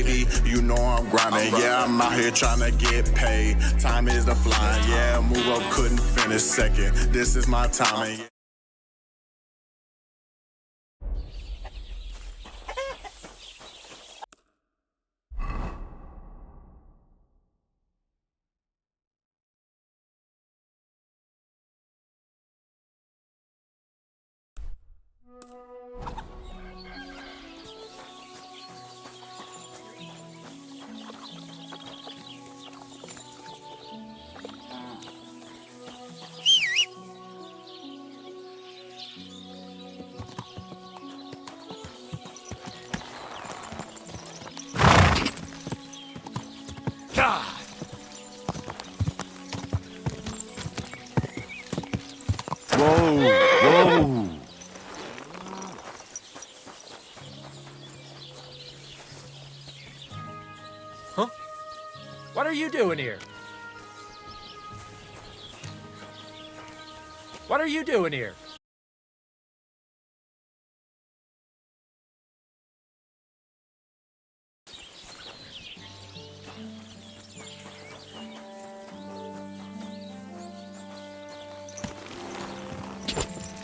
baby, you know I'm grinding. Yeah, I'm out here trying to get paid. Time is the flying. Yeah, move up, couldn't finish second. This is my timing. Whoa! Huh? What are you doing here? What are you doing here?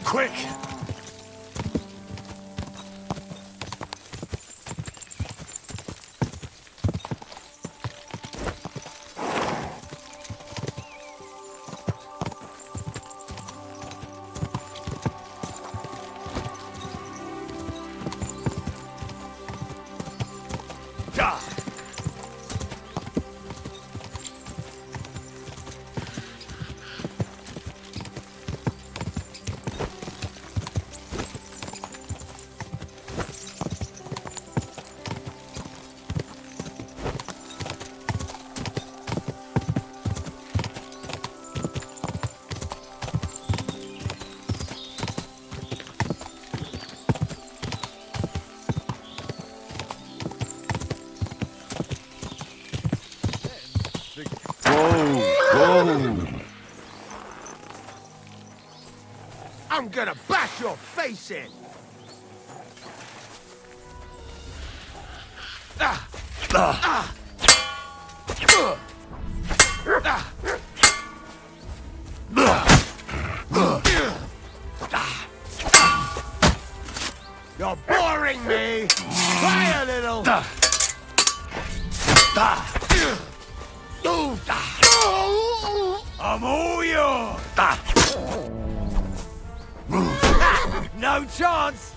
Quick! I'm gonna bash your face in! You're boring me! Try a little! I'm all yours! No chance!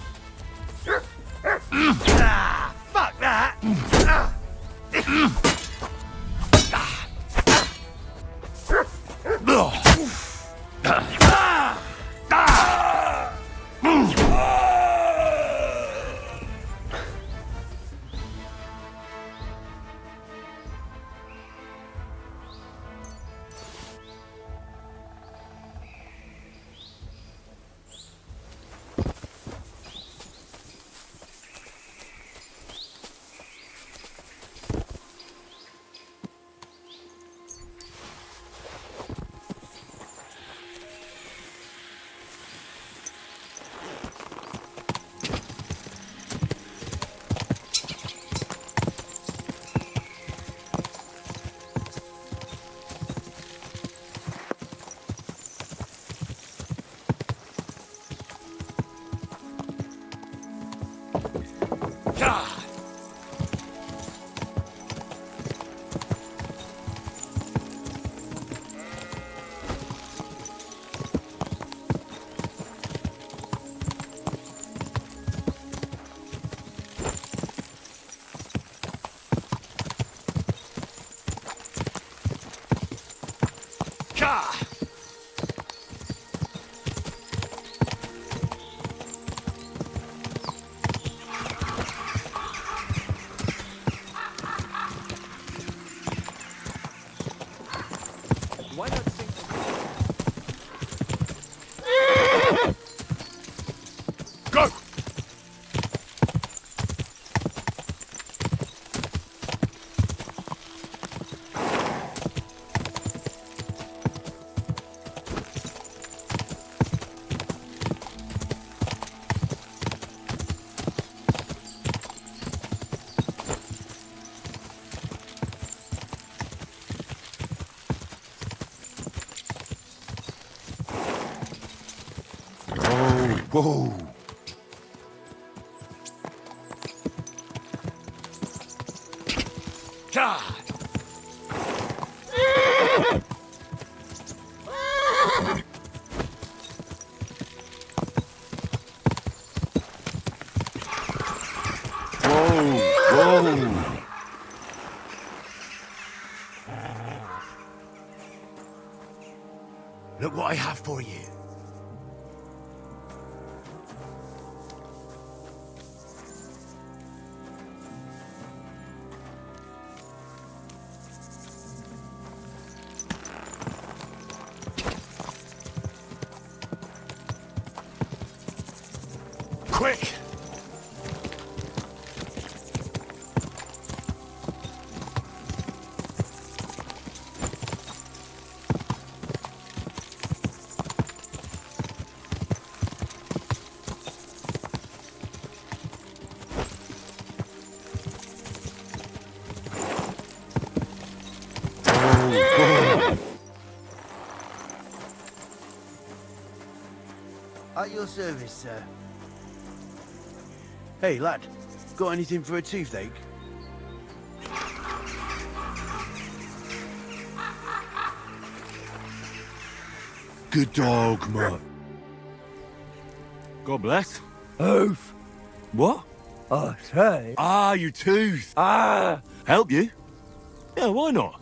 Fuck that! Why not sing? Go! Whoa. God! Whoa. Look what I have for you. Quick! At your service, sir. Hey, lad. Got anything for a toothache? Good dog, man. God bless. Oof. What? I say. Ah, your tooth. Ah! Help you? Yeah, why not?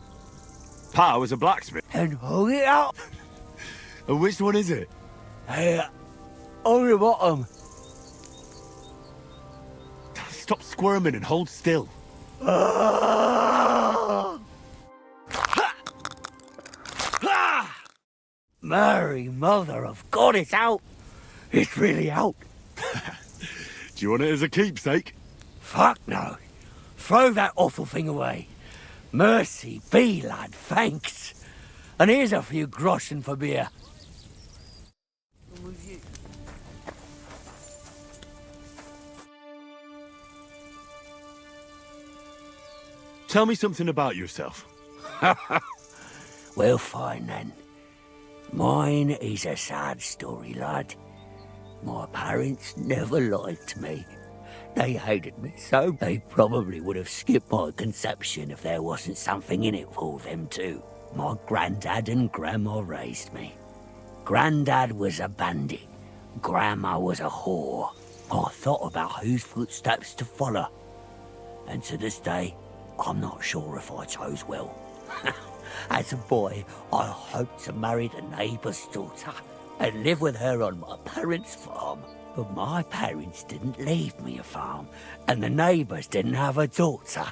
Pa was a blacksmith. And hold it up. And which one is it? Here. On the bottom. Stop squirming and hold still. Ah! Mary, mother of God, it's out. It's really out. Do you want it as a keepsake? Fuck no. Throw that awful thing away. Mercy be, lad, thanks. And here's a few groschen for beer. Tell me something about yourself. Well, fine then. Mine is a sad story, lad. My parents never lied to me. They hated me so they probably would have skipped my conception if there wasn't something in it for them too. My granddad and grandma raised me. Granddad was a bandit. Grandma was a whore. I thought about whose footsteps to follow. And to this day, I'm not sure if I chose well. As a boy, I hoped to marry the neighbour's daughter and live with her on my parents' farm. But my parents didn't leave me a farm, and the neighbours didn't have a daughter.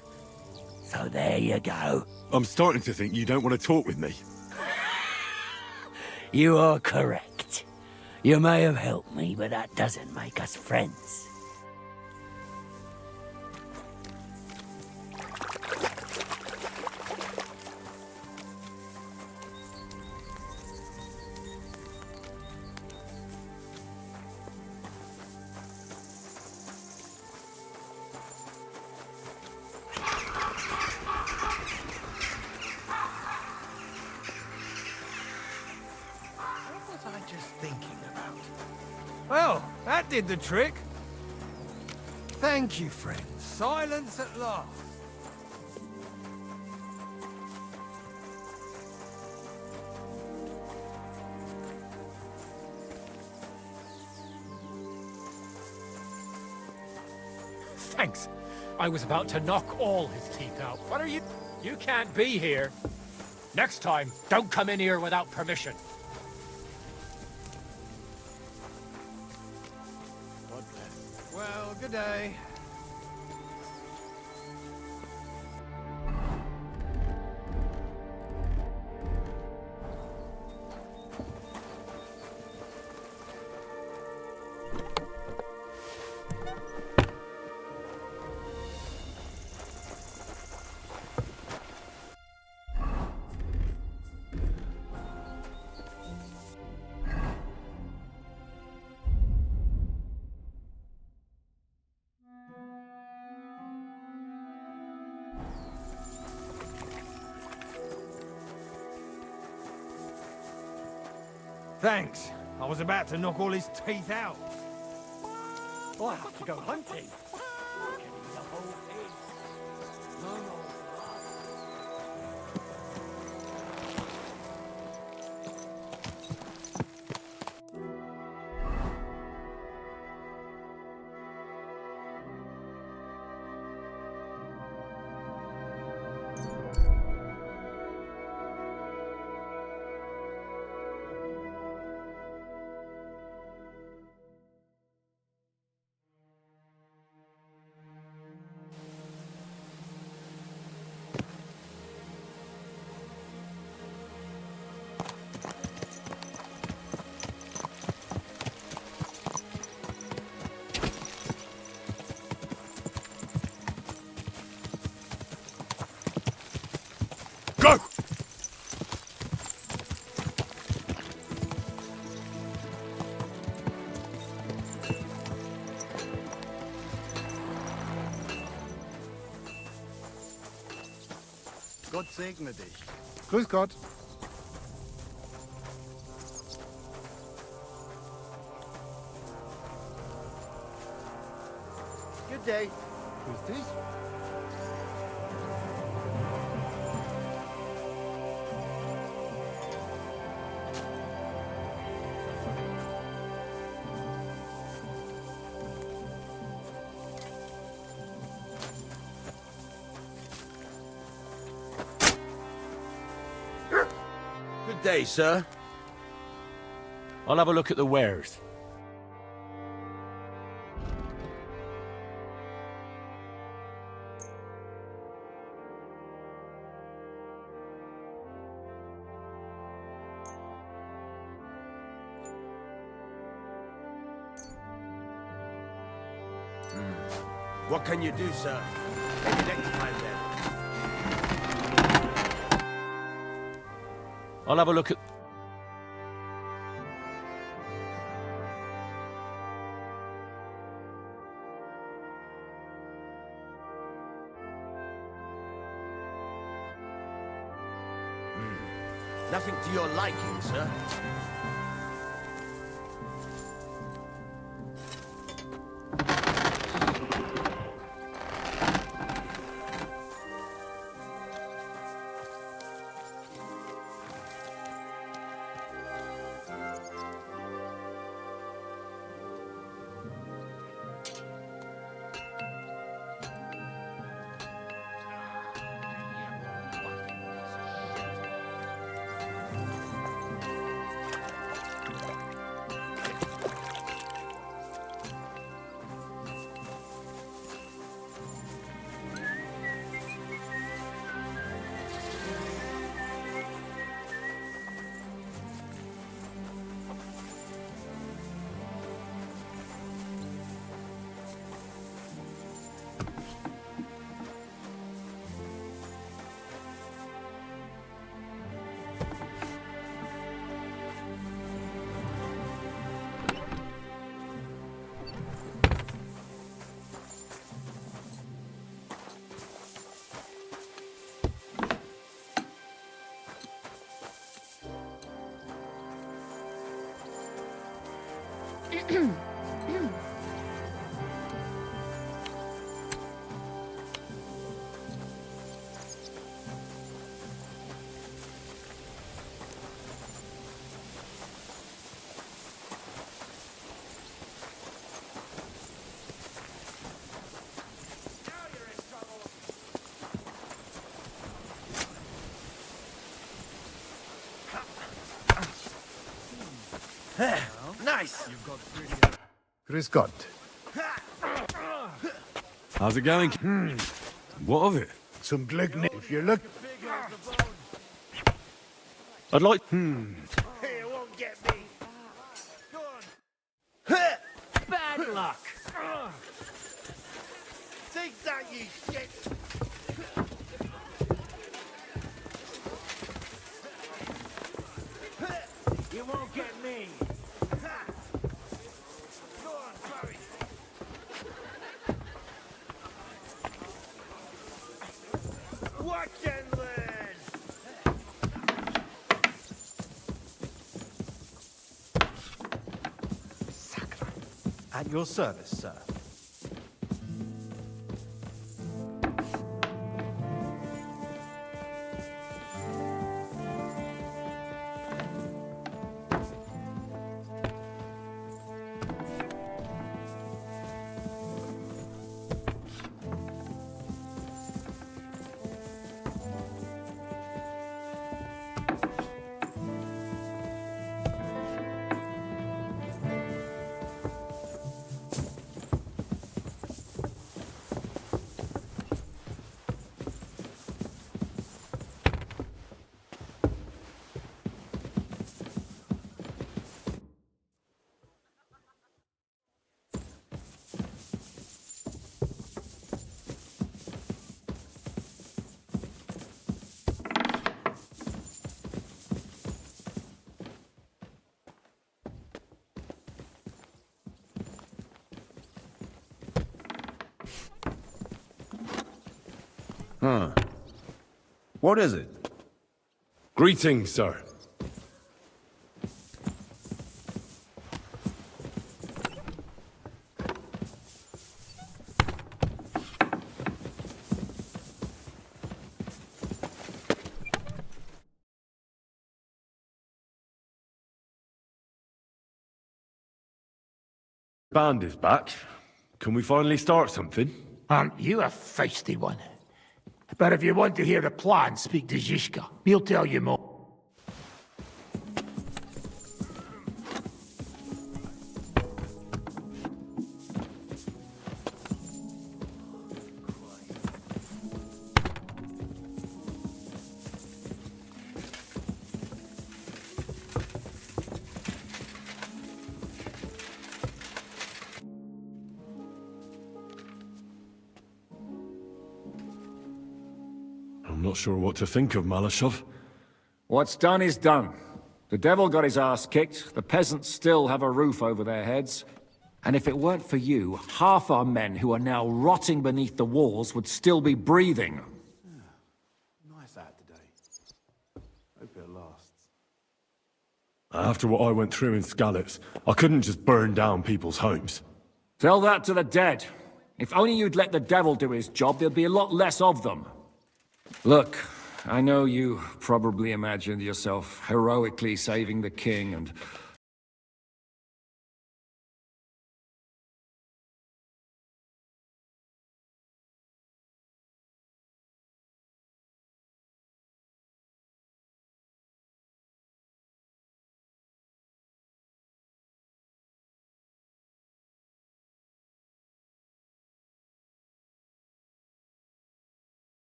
So there you go. I'm starting to think you don't want to talk with me. You are correct. You may have helped me, but that doesn't make us friends. What was I just thinking about? Well, that did the trick. Thank you, friend. Silence at last. Thanks. I was about to knock all his teeth out. What are you? You can't be here. Next time, don't come in here without permission. Well, good day. Thanks. I was about to knock all his teeth out. Oh, I have to go hunting. The whole thing. No, no. Go! Gott segne dich. Grüß Gott. Good day. Grüß dich. Good day, sir. I'll have a look at the wares. What can you do, sir? Maybe next time then. I'll have a look at... Nothing to your liking, sir. Nice. Grüß Gott. How's it going? What of it? Zum Glück nicht. If you look... I'd like... It won't get me. Go on. Bad luck. Take that, you shit. You won't get me. Go on, Barry. Watch and learn. At your service, sir. Huh. What is it? Greetings, sir. Band is back. Can we finally start something? Aren't you a feisty one? But if you want to hear the plan, speak to Zizka. He'll tell you more. I'm not sure what to think of Malashov. What's done is done. The devil got his ass kicked, the peasants still have a roof over their heads, and if it weren't for you, half our men who are now rotting beneath the walls would still be breathing. Nice out today. Hope it lasts. After what I went through in Skalitz, I couldn't just burn down people's homes. Tell that to the dead. If only you'd let the devil do his job, there'd be a lot less of them. Look, I know you probably imagined yourself heroically saving the king and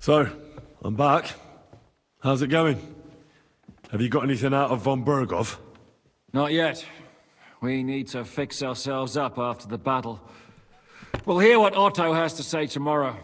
So, I'm back. How's it going? Have you got anything out of von Bergov? Not yet. We need to fix ourselves up after the battle. We'll hear what Otto has to say tomorrow.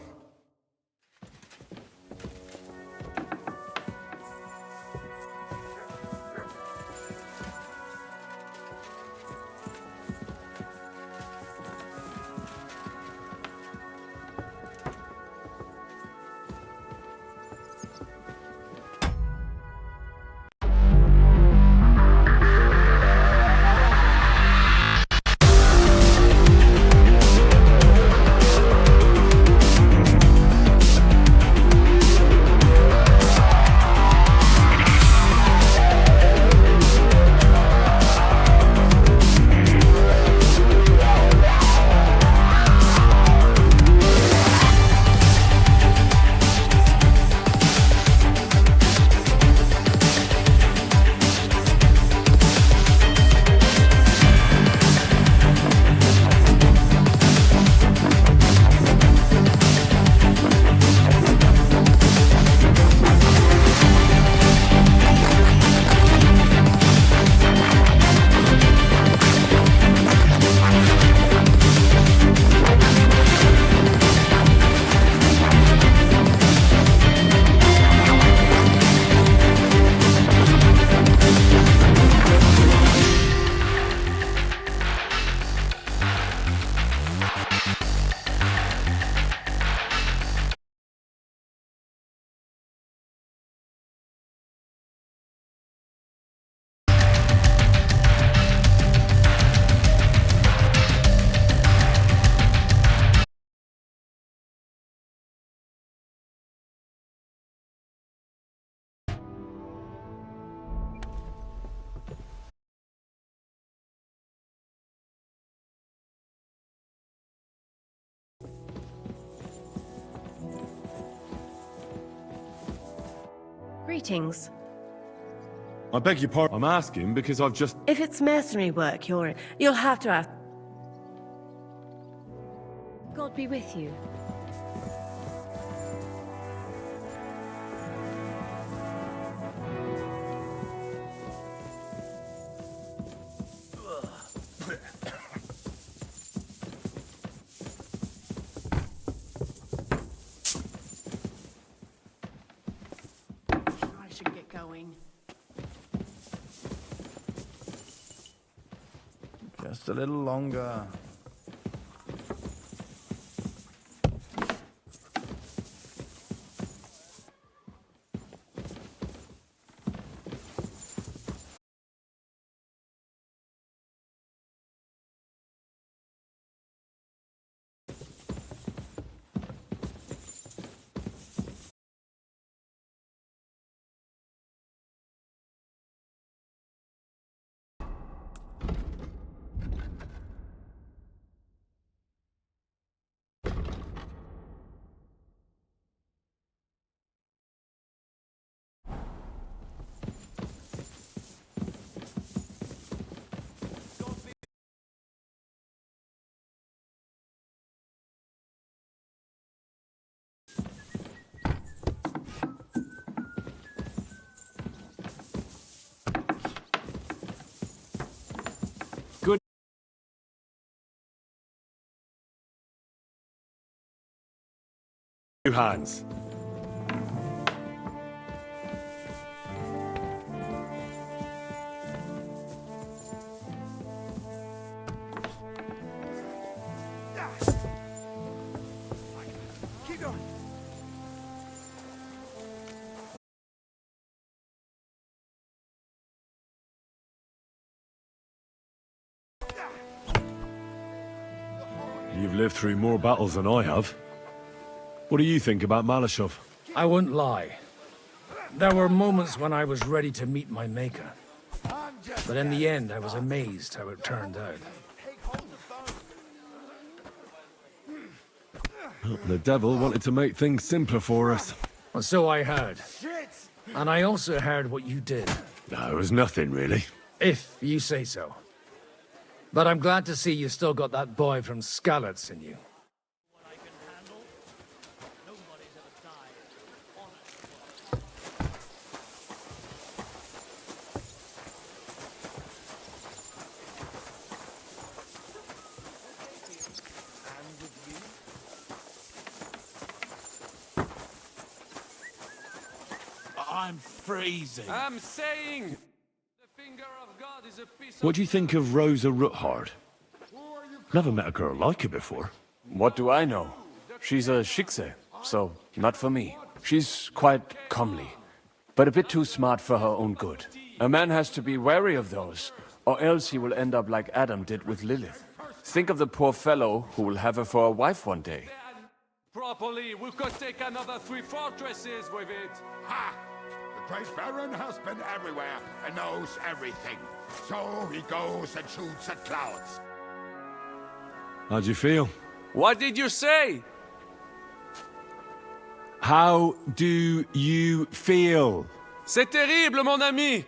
Greetings. I beg your pardon. I'm asking because I've just... If it's mercenary work, you'll have to ask. God be with you. I should get going. Just a little longer. Two hands. Keep going. You've lived through more battles than I have. What do you think about Malashov? I wouldn't lie. There were moments when I was ready to meet my maker. But in the end, I was amazed how it turned out. The devil wanted to make things simpler for us. Well, so I heard. And I also heard what you did. No, it was nothing, really. If you say so. But I'm glad to see you still got that boy from Skalitz in you. I'm freezing. I'm saying the finger of God is a piece What do you think of Rosa Ruthard? Never met a girl like her before. What do I know? She's a Schickse, so not for me. She's quite comely, but a bit too smart for her own good. A man has to be wary of those, or else he will end up like Adam did with Lilith. Think of the poor fellow who will have her for a wife one day. properly. We could take another 3 fortresses with it. Ha! The Great Baron has been everywhere and knows everything. So he goes and shoots at clouds. How'd you feel? What did you say? How do you feel? C'est terrible, mon ami.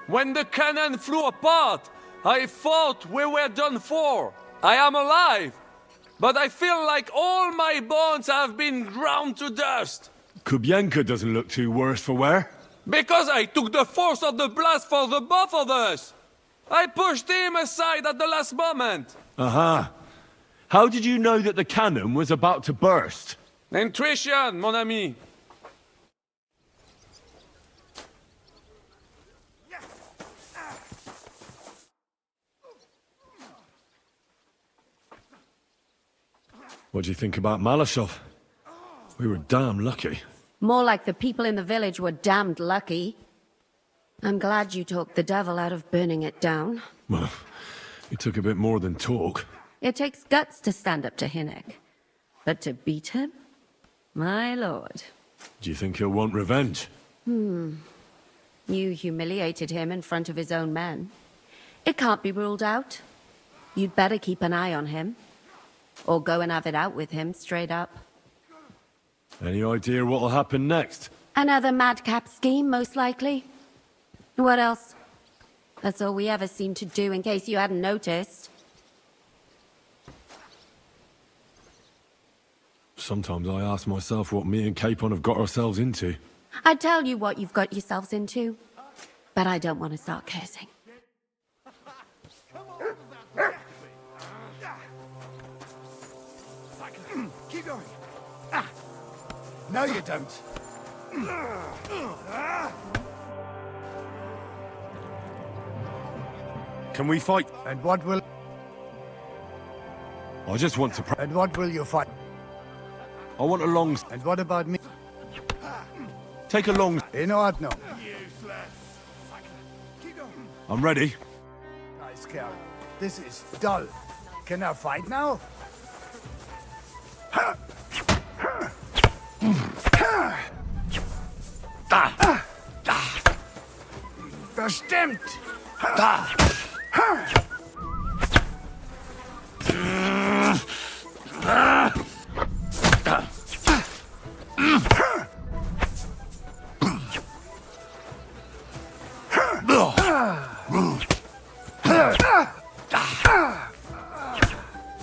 When the cannon flew apart, I thought we were done for. I am alive, but I feel like all my bones have been ground to dust. Kubienka doesn't look too worse for wear. Because I took the force of the blast for the both of us. I pushed him aside at the last moment. Aha. How did you know that the cannon was about to burst? Intuition, mon ami. What do you think about Malashov? We were damn lucky. More like the people in the village were damned lucky. I'm glad you talked the devil out of burning it down. Well, it took a bit more than talk. It takes guts to stand up to Hinnek. But to beat him? My lord. Do you think he'll want revenge? You humiliated him in front of his own men. It can't be ruled out. You'd better keep an eye on him. Or go and have it out with him, straight up. Any idea what'll happen next? Another madcap scheme, most likely. What else? That's all we ever seem to do, in case you hadn't noticed. Sometimes I ask myself what me and Capon have got ourselves into. I tell you what you've got yourselves into, but I don't want to start cursing. Keep going. No, you don't. Can we fight? And what will... I just want to... And what will you fight? I want a long... And what about me? Take a long... You know what? No. I'm ready. Nice girl. This is dull. Can I fight now? Bestimmt!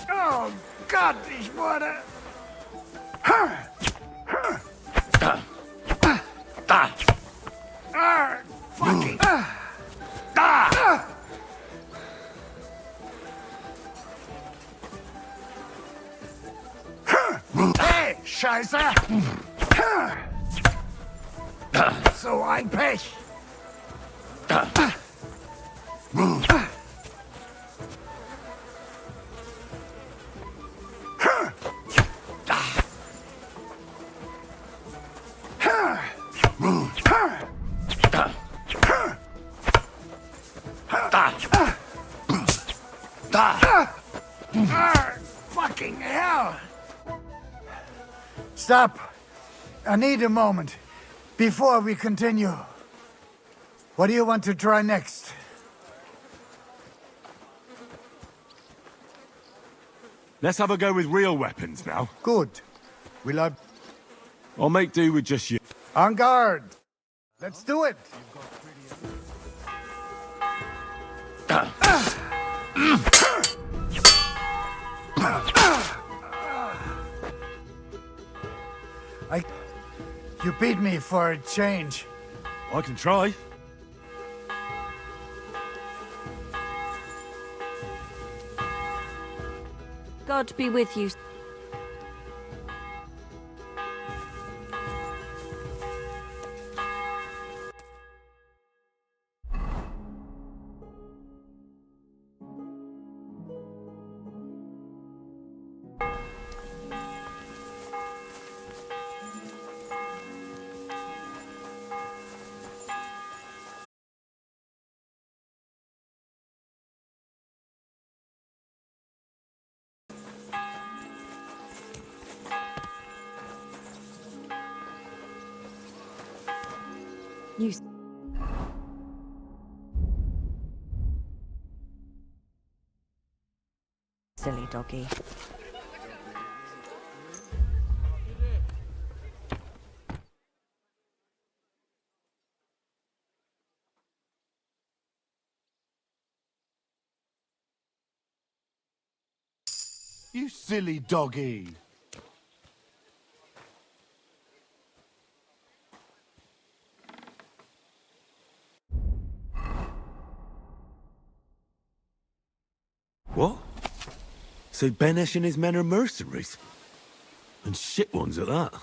Oh Gott, ich wurde... Fucking... Hey, Scheiße! So ein Pech! Fucking hell! Stop! I need a moment before we continue. What do you want to try next? Let's have a go with real weapons now. Good. Will I... I'll make do with just you. On guard! Let's do it! You beat me for a change. I can try. God be with you. You... Silly doggy. You silly doggy. What? So Benesh and his men are mercenaries? And shit ones at that?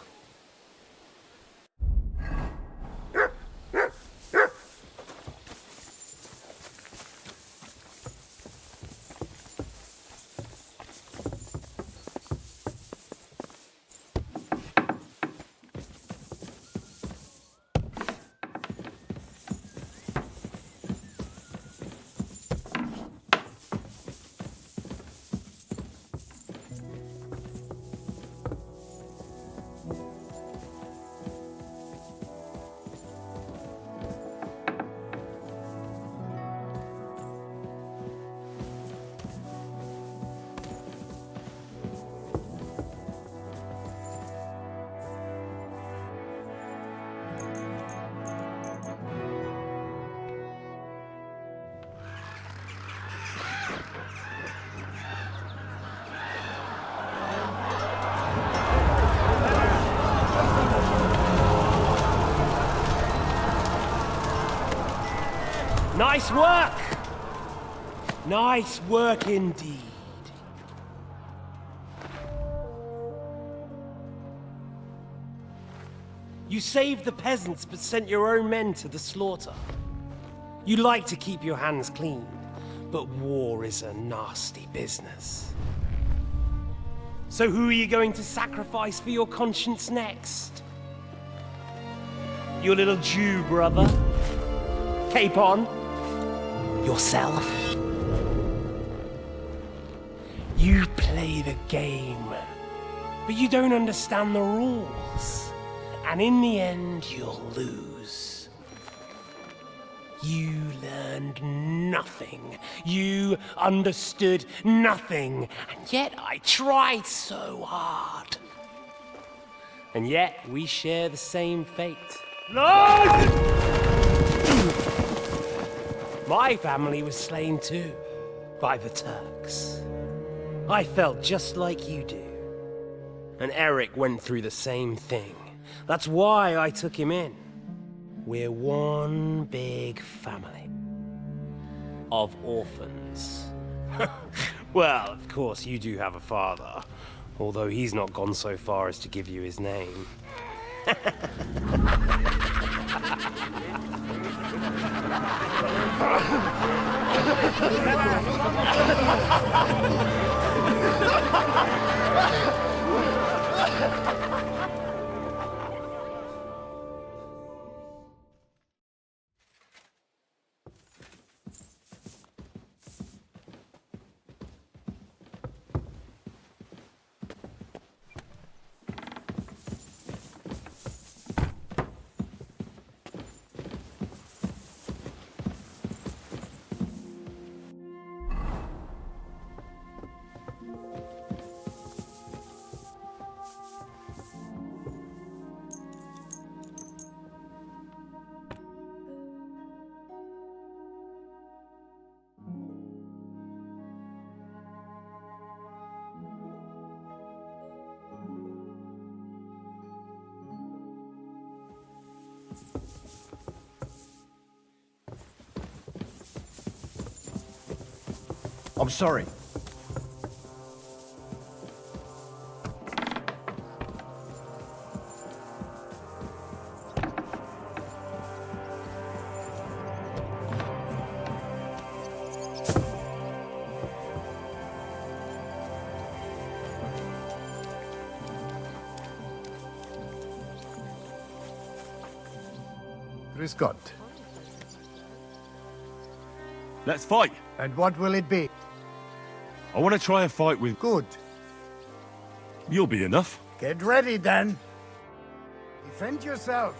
Nice work! Nice work indeed. You saved the peasants but sent your own men to the slaughter. You like to keep your hands clean, but war is a nasty business. So who are you going to sacrifice for your conscience next? Your little Jew brother? Cape on? Yourself? You play the game, but you don't understand the rules. And in the end, you'll lose. You learned nothing. You understood nothing. And yet I tried so hard. And yet we share the same fate. Lord! My family was slain too, by the Turks. I felt just like you do. And Eric went through the same thing. That's why I took him in. We're one big family. Of orphans. Well, of course, you do have a father. Although he's not gone so far as to give you his name. I'm sorry. Scott. Let's fight. And what will it be? I want to try a fight with... Good. You'll be enough. Get ready, then. Defend yourself.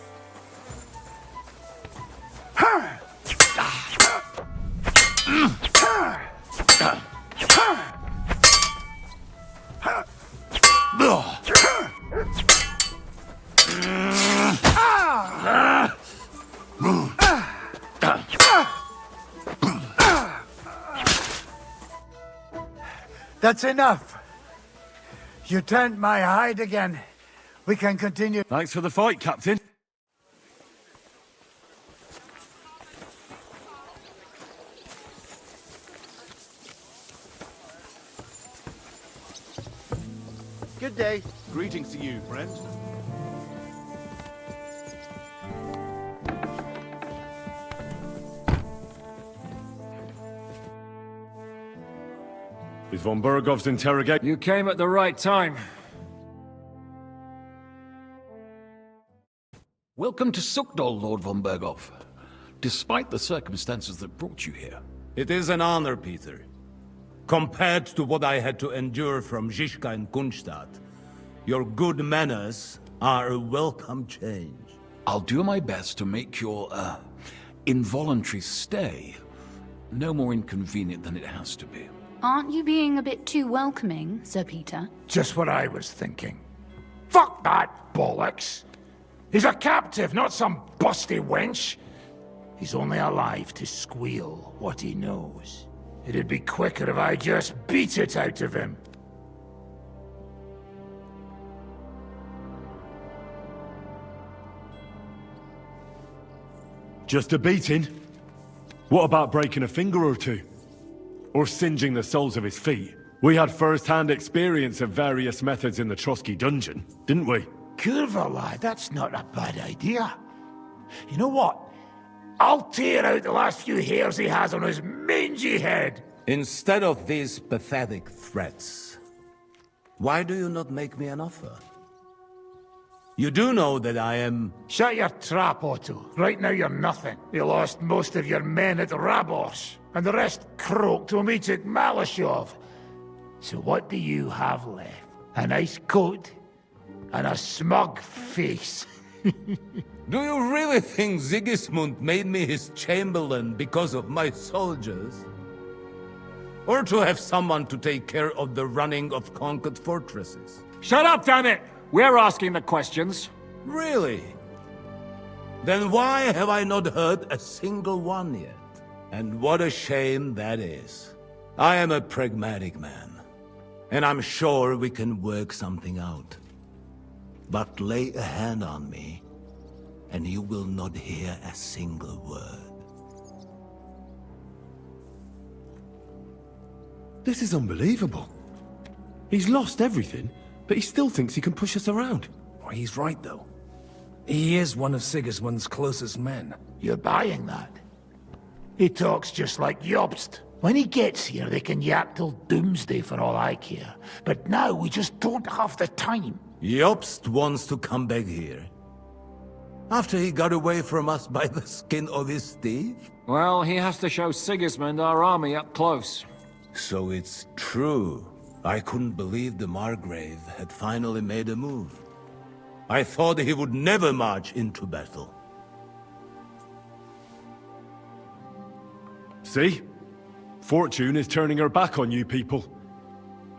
That's enough. You turned my hide again. We can continue. Thanks for the fight, Captain. Good day. Greetings to you, friend. Is von Bergov's interrogate? You came at the right time. Welcome to Sukdol, Lord von Bergov. Despite the circumstances that brought you here. It is an honor, Peter. Compared to what I had to endure from Zizka and Kunstadt, your good manners are a welcome change. I'll do my best to make your, involuntary stay no more inconvenient than it has to be. Aren't you being a bit too welcoming, Sir Peter? Just what I was thinking. Fuck that bollocks! He's a captive, not some busty wench. He's only alive to squeal what he knows. It'd be quicker if I just beat it out of him. Just a beating? What about breaking a finger or two? Or singeing the soles of his feet? We had first-hand experience of various methods in the Trotsky dungeon, didn't we? Curva, lad, that's not a bad idea. You know what? I'll tear out the last few hairs he has on his mangy head. Instead of these pathetic threats, why do you not make me an offer? You do know that I am... Shut your trap, Otto. Right now you're nothing. You lost most of your men at Rabos, and the rest croaked when we took Malashov. So what do you have left? A nice coat and a smug face. Do you really think Sigismund made me his chamberlain because of my soldiers? Or to have someone to take care of the running of conquered fortresses? Shut up, damn it! We're asking the questions. Really? Then why have I not heard a single one yet? And what a shame that is. I am a pragmatic man, and I'm sure we can work something out. But lay a hand on me, and you will not hear a single word. This is unbelievable. He's lost everything, but he still thinks he can push us around. Well, he's right, though. He is one of Sigismund's closest men. You're buying that? He talks just like Jobst. When he gets here, they can yap till doomsday for all I care. But now we just don't have the time. Jobst wants to come back here. After he got away from us by the skin of his teeth? Well, he has to show Sigismund our army up close. So it's true. I couldn't believe the Margrave had finally made a move. I thought he would never march into battle. See? Fortune is turning her back on you people.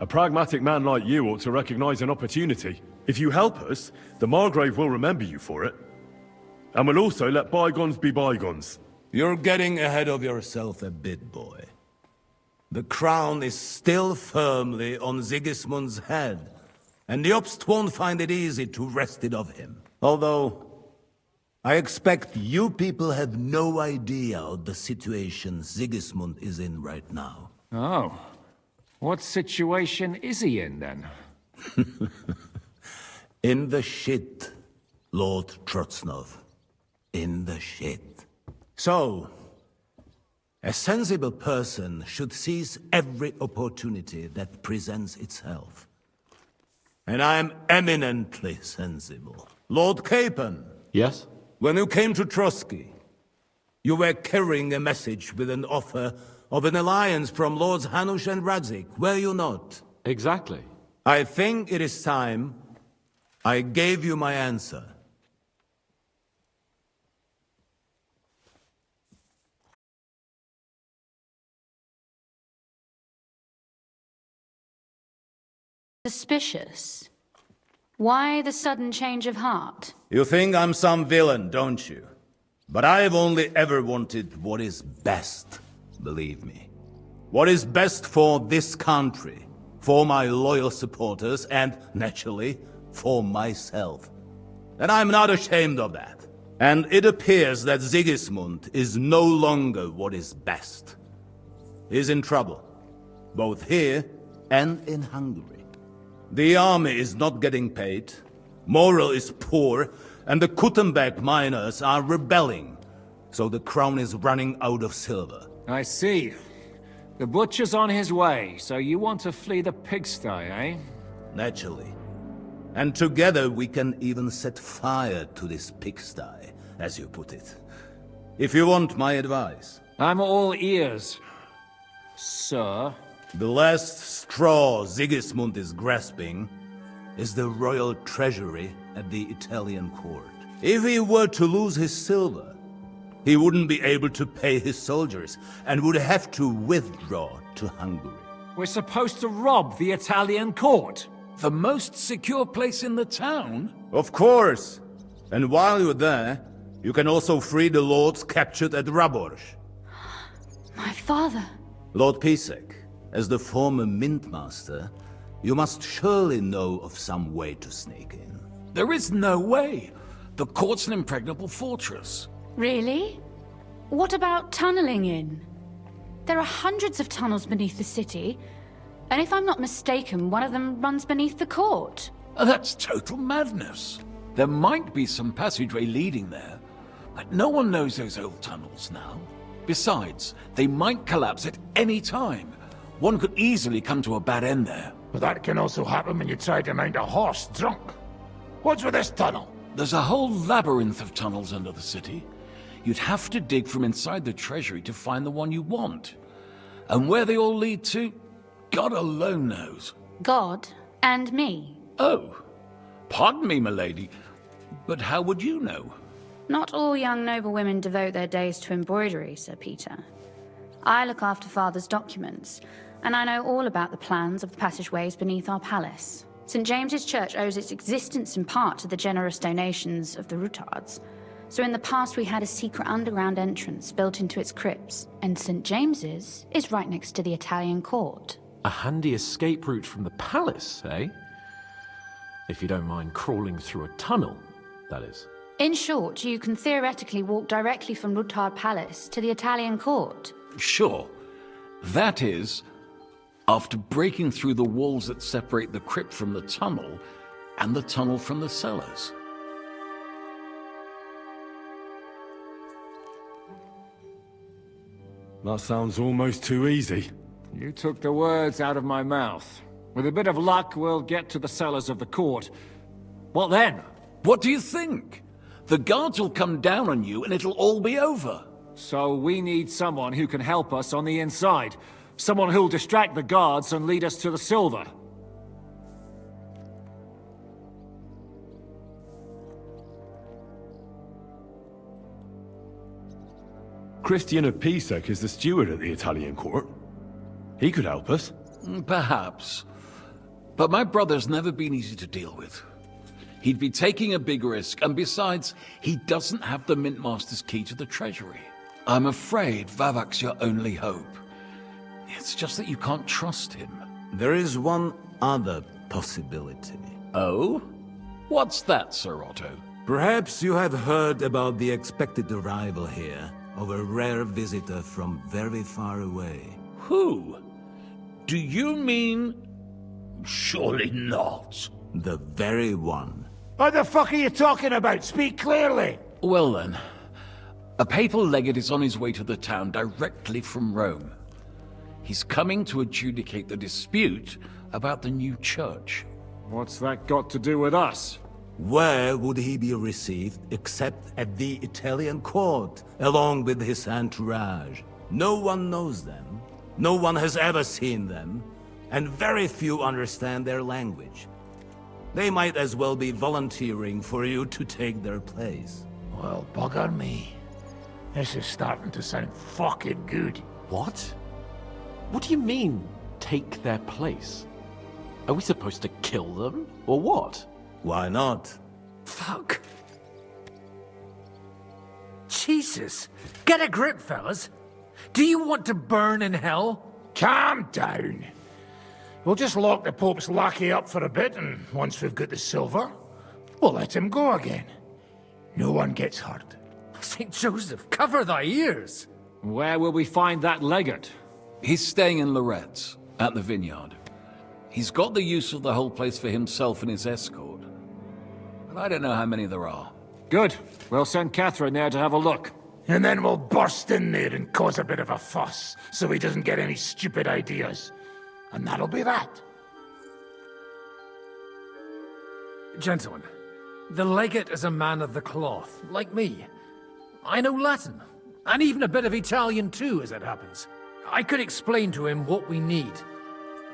A pragmatic man like you ought to recognize an opportunity. If you help us, the Margrave will remember you for it. And we'll also let bygones be bygones. You're getting ahead of yourself a bit, boy. The crown is still firmly on Sigismund's head, and Jobst won't find it easy to wrest it of him. Although, I expect you people have no idea of the situation Sigismund is in right now. Oh. What situation is he in, then? In the shit, Lord Trotsnov. In the shit. So, a sensible person should seize every opportunity that presents itself. And I am eminently sensible. Lord Capon. Yes? When you came to Trotsky, you were carrying a message with an offer of an alliance from Lords Hanush and Radzik, were you not? Exactly. I think it is time I gave you my answer. Suspicious. Why the sudden change of heart? You think I'm some villain, don't you? But I've only ever wanted what is best, believe me. What is best for this country, for my loyal supporters, and, naturally, for myself. And I'm not ashamed of that. And it appears that Sigismund is no longer what is best. He's in trouble, both here and in Hungary. The army is not getting paid, morale is poor, and the Kuttenberg miners are rebelling, so the crown is running out of silver. I see. The butcher's on his way, so you want to flee the pigsty, eh? Naturally. And together we can even set fire to this pigsty, as you put it. If you want my advice. I'm all ears, sir. The last straw Sigismund is grasping is the royal treasury at the Italian court. If he were to lose his silver, he wouldn't be able to pay his soldiers and would have to withdraw to Hungary. We're supposed to rob the Italian court. The most secure place in the town? Of course! And while you're there, you can also free the lords captured at Raborz. My father. Lord Pisek, as the former Mintmaster, you must surely know of some way to sneak in. There is no way. The court's an impregnable fortress. Really? What about tunneling in? There are hundreds of tunnels beneath the city, and if I'm not mistaken, one of them runs beneath the court. That's total madness. There might be some passageway leading there, but no one knows those old tunnels now. Besides, they might collapse at any time. One could easily come to a bad end there. But that can also happen when you try to mount a horse drunk. What's with this tunnel? There's a whole labyrinth of tunnels under the city. You'd have to dig from inside the treasury to find the one you want. And where they all lead to, God alone knows. God and me. Oh, pardon me, milady, but how would you know? Not all young noblewomen devote their days to embroidery, Sir Peter. I look after Father's documents, and I know all about the plans of the passageways beneath our palace. St. James's Church owes its existence in part to the generous donations of the Rutards. So in the past we had a secret underground entrance built into its crypts, and St. James's is right next to the Italian court. A handy escape route from the palace, eh? If you don't mind crawling through a tunnel, that is. In short, you can theoretically walk directly from Rutard Palace to the Italian court. Sure. That is, after breaking through the walls that separate the crypt from the tunnel, and the tunnel from the cellars. That sounds almost too easy. You took the words out of my mouth. With a bit of luck, we'll get to the cellars of the court. What then? What do you think? The guards will come down on you and it'll all be over. So we need someone who can help us on the inside. Someone who'll distract the guards and lead us to the silver. Christian of Pisek is the steward at the Italian court. He could help us. Perhaps. But my brother's never been easy to deal with. He'd be taking a big risk, and besides, he doesn't have the Mintmaster's key to the treasury. I'm afraid Vavak's your only hope. It's just that you can't trust him. There is one other possibility. Oh? What's that, Sir Otto? Perhaps you have heard about the expected arrival here of a rare visitor from very far away. Who? Do you mean... Surely not. The very one. What the fuck are you talking about? Speak clearly! Well then, a papal legate is on his way to the town directly from Rome. He's coming to adjudicate the dispute about the new church. What's that got to do with us? Where would he be received except at the Italian court, along with his entourage? No one knows them, no one has ever seen them, and very few understand their language. They might as well be volunteering for you to take their place. Well, bugger me. This is starting to sound fucking good. What? What do you mean, take their place? Are we supposed to kill them, or what? Why not? Fuck. Jesus. Get a grip, fellas. Do you want to burn in hell? Calm down. We'll just lock the Pope's lackey up for a bit, and once we've got the silver, we'll let him go again. No one gets hurt. St. Joseph, cover thy ears. Where will we find that legate? He's staying in Loretz, at the vineyard. He's got the use of the whole place for himself and his escort. But I don't know how many there are. Good. We'll send Catherine there to have a look. And then we'll burst in there and cause a bit of a fuss, so he doesn't get any stupid ideas. And that'll be that. Gentlemen, the legate is a man of the cloth, like me. I know Latin, and even a bit of Italian too, as it happens. I could explain to him what we need.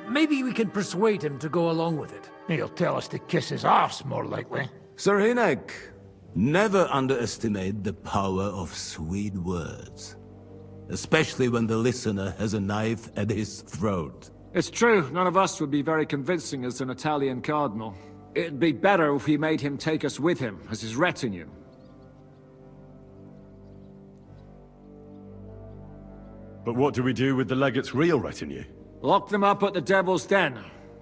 Maybe we can persuade him to go along with it. He'll tell us to kiss his arse, more likely. Sir Hynek, never underestimate the power of sweet words. Especially when the listener has a knife at his throat. It's true, none of us would be very convincing as an Italian cardinal. It'd be better if we made him take us with him, as his retinue. But what do we do with the legate's real retinue? Lock them up at the Devil's Den.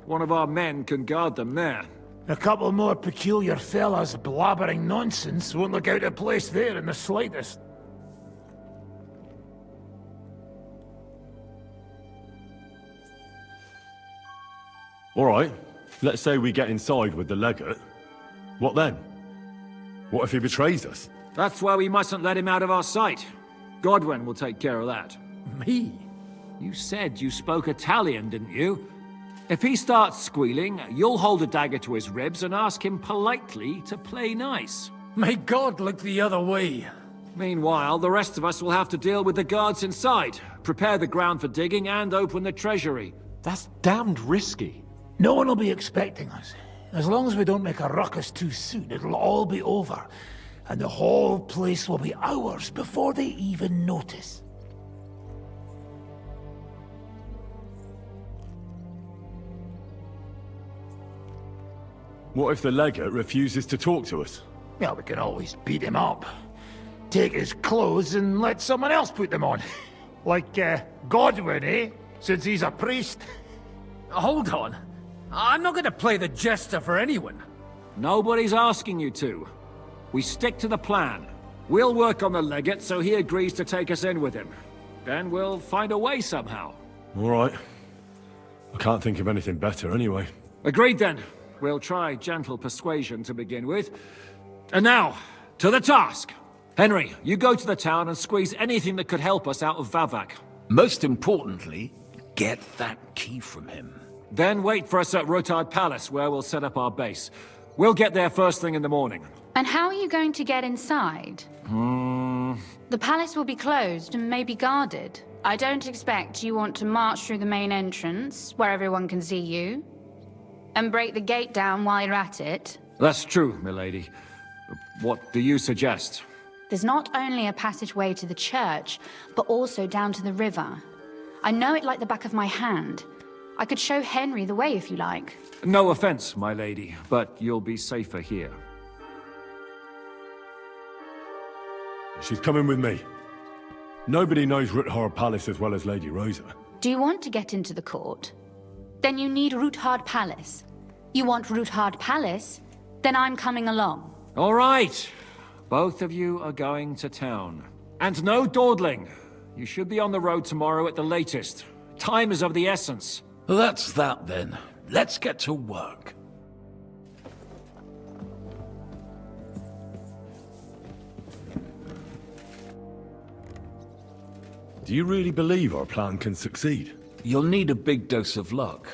One of our men can guard them there. A couple more peculiar fellas blabbering nonsense won't look out of place there in the slightest. All right, let's say we get inside with the legate. What then? What if he betrays us? That's why we mustn't let him out of our sight. Godwin will take care of that. Me? You said you spoke Italian, didn't you? If he starts squealing, you'll hold a dagger to his ribs and ask him politely to play nice. May God look the other way. Meanwhile, the rest of us will have to deal with the guards inside, prepare the ground for digging, and open the treasury. That's damned risky. No one will be expecting us. As long as we don't make a ruckus too soon, it'll all be over. And the whole place will be ours before they even notice. What if the legate refuses to talk to us? Well, we can always beat him up. Take his clothes and let someone else put them on. Like, Godwin, eh? Since he's a priest. Hold on. I'm not gonna play the jester for anyone. Nobody's asking you to. We stick to the plan. We'll work on the legate so he agrees to take us in with him. Then we'll find a way somehow. All right. I can't think of anything better anyway. Agreed then. We'll try gentle persuasion to begin with. And now, to the task! Henry, you go to the town and squeeze anything that could help us out of Vavak. Most importantly, get that key from him. Then wait for us at Rotard Palace, where we'll set up our base. We'll get there first thing in the morning. And how are you going to get inside? The palace will be closed and maybe guarded. I don't expect you want to march through the main entrance, where everyone can see you, and break the gate down while you're at it. That's true, milady. What do you suggest? There's not only a passageway to the church, but also down to the river. I know it like the back of my hand. I could show Henry the way if you like. No offense, my lady, but you'll be safer here. She's coming with me. Nobody knows Rutthard Palace as well as Lady Rosa. Do you want to get into the court? Then you need Rutthard Palace. You want Rutthard Palace? Then I'm coming along. All right. Both of you are going to town. And no dawdling. You should be on the road tomorrow at the latest. Time is of the essence. That's that then. Let's get to work. Do you really believe our plan can succeed? You'll need a big dose of luck,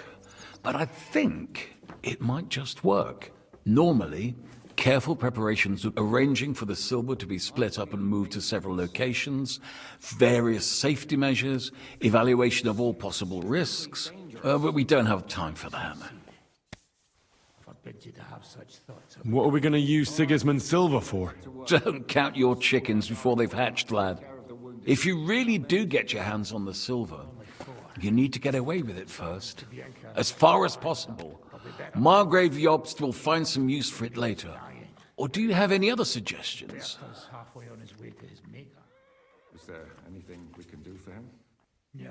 but I think it might just work. Normally, careful preparations, arranging for the silver to be split up and moved to several locations, various safety measures, evaluation of all possible risks, but we don't have time for that. Forbid you to have such thoughts. What are we going to use Sigismund's silver for? Don't count your chickens before they've hatched, lad. If you really do get your hands on the silver, You need to get away with it first. As far as possible. Margrave Jobst will find some use for it later. Or do you have any other suggestions? Halfway on his way to his maker. Is there anything we can do for him? No.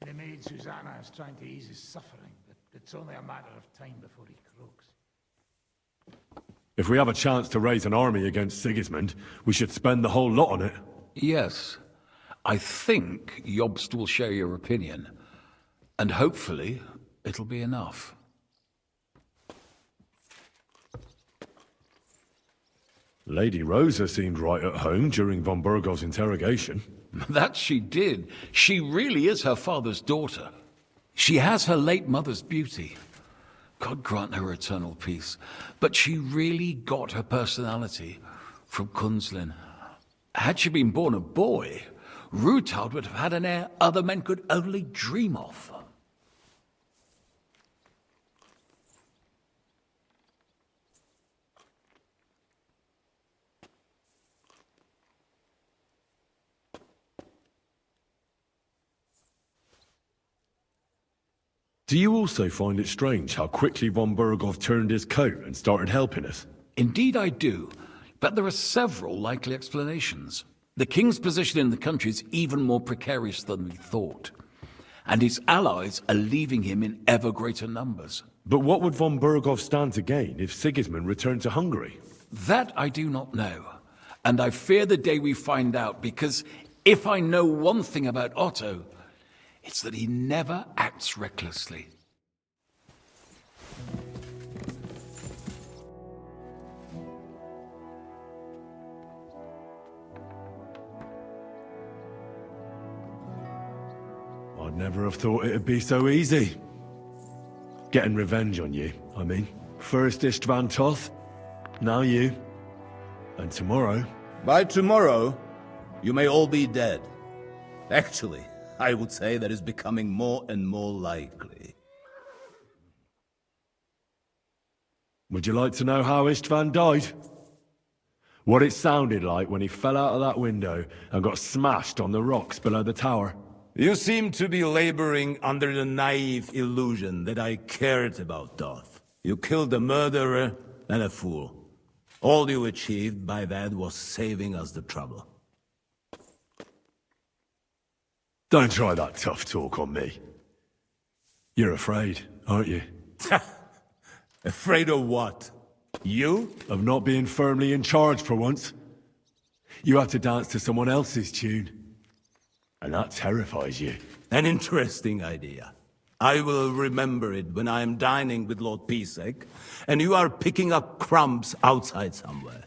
The maid Susanna is trying to ease his suffering, but it's only a matter of time before he croaks. If we have a chance to raise an army against Sigismund, we should spend the whole lot on it. Yes. I think Jobst will share your opinion. And hopefully, it'll be enough. Lady Rosa seemed right at home during von Burgov's interrogation. That she did. She really is her father's daughter. She has her late mother's beauty. God grant her eternal peace. But she really got her personality from Kunzlin. Had she been born a boy, Rutald would have had an heir other men could only dream of. Do you also find it strange how quickly von Burgov turned his coat and started helping us? Indeed I do, but there are several likely explanations. The king's position in the country is even more precarious than we thought, and his allies are leaving him in ever greater numbers. But what would von Burgov stand to gain if Sigismund returned to Hungary? That I do not know, and I fear the day we find out, because if I know one thing about Otto, it's that he never acts recklessly. I'd never have thought it'd be so easy. Getting revenge on you, I mean. First Istvan Toth, now you. And tomorrow... By tomorrow, you may all be dead. Actually, I would say that is becoming more and more likely. Would you like to know how Istvan died? What it sounded like when he fell out of that window and got smashed on the rocks below the tower? You seem to be laboring under the naive illusion that I cared about Doth. You killed a murderer and a fool. All you achieved by that was saving us the trouble. Don't try that tough talk on me. You're afraid, aren't you? Afraid of what? You? Of not being firmly in charge for once. You have to dance to someone else's tune. And that terrifies you. An interesting idea. I will remember it when I am dining with Lord Pisek, and you are picking up crumbs outside somewhere.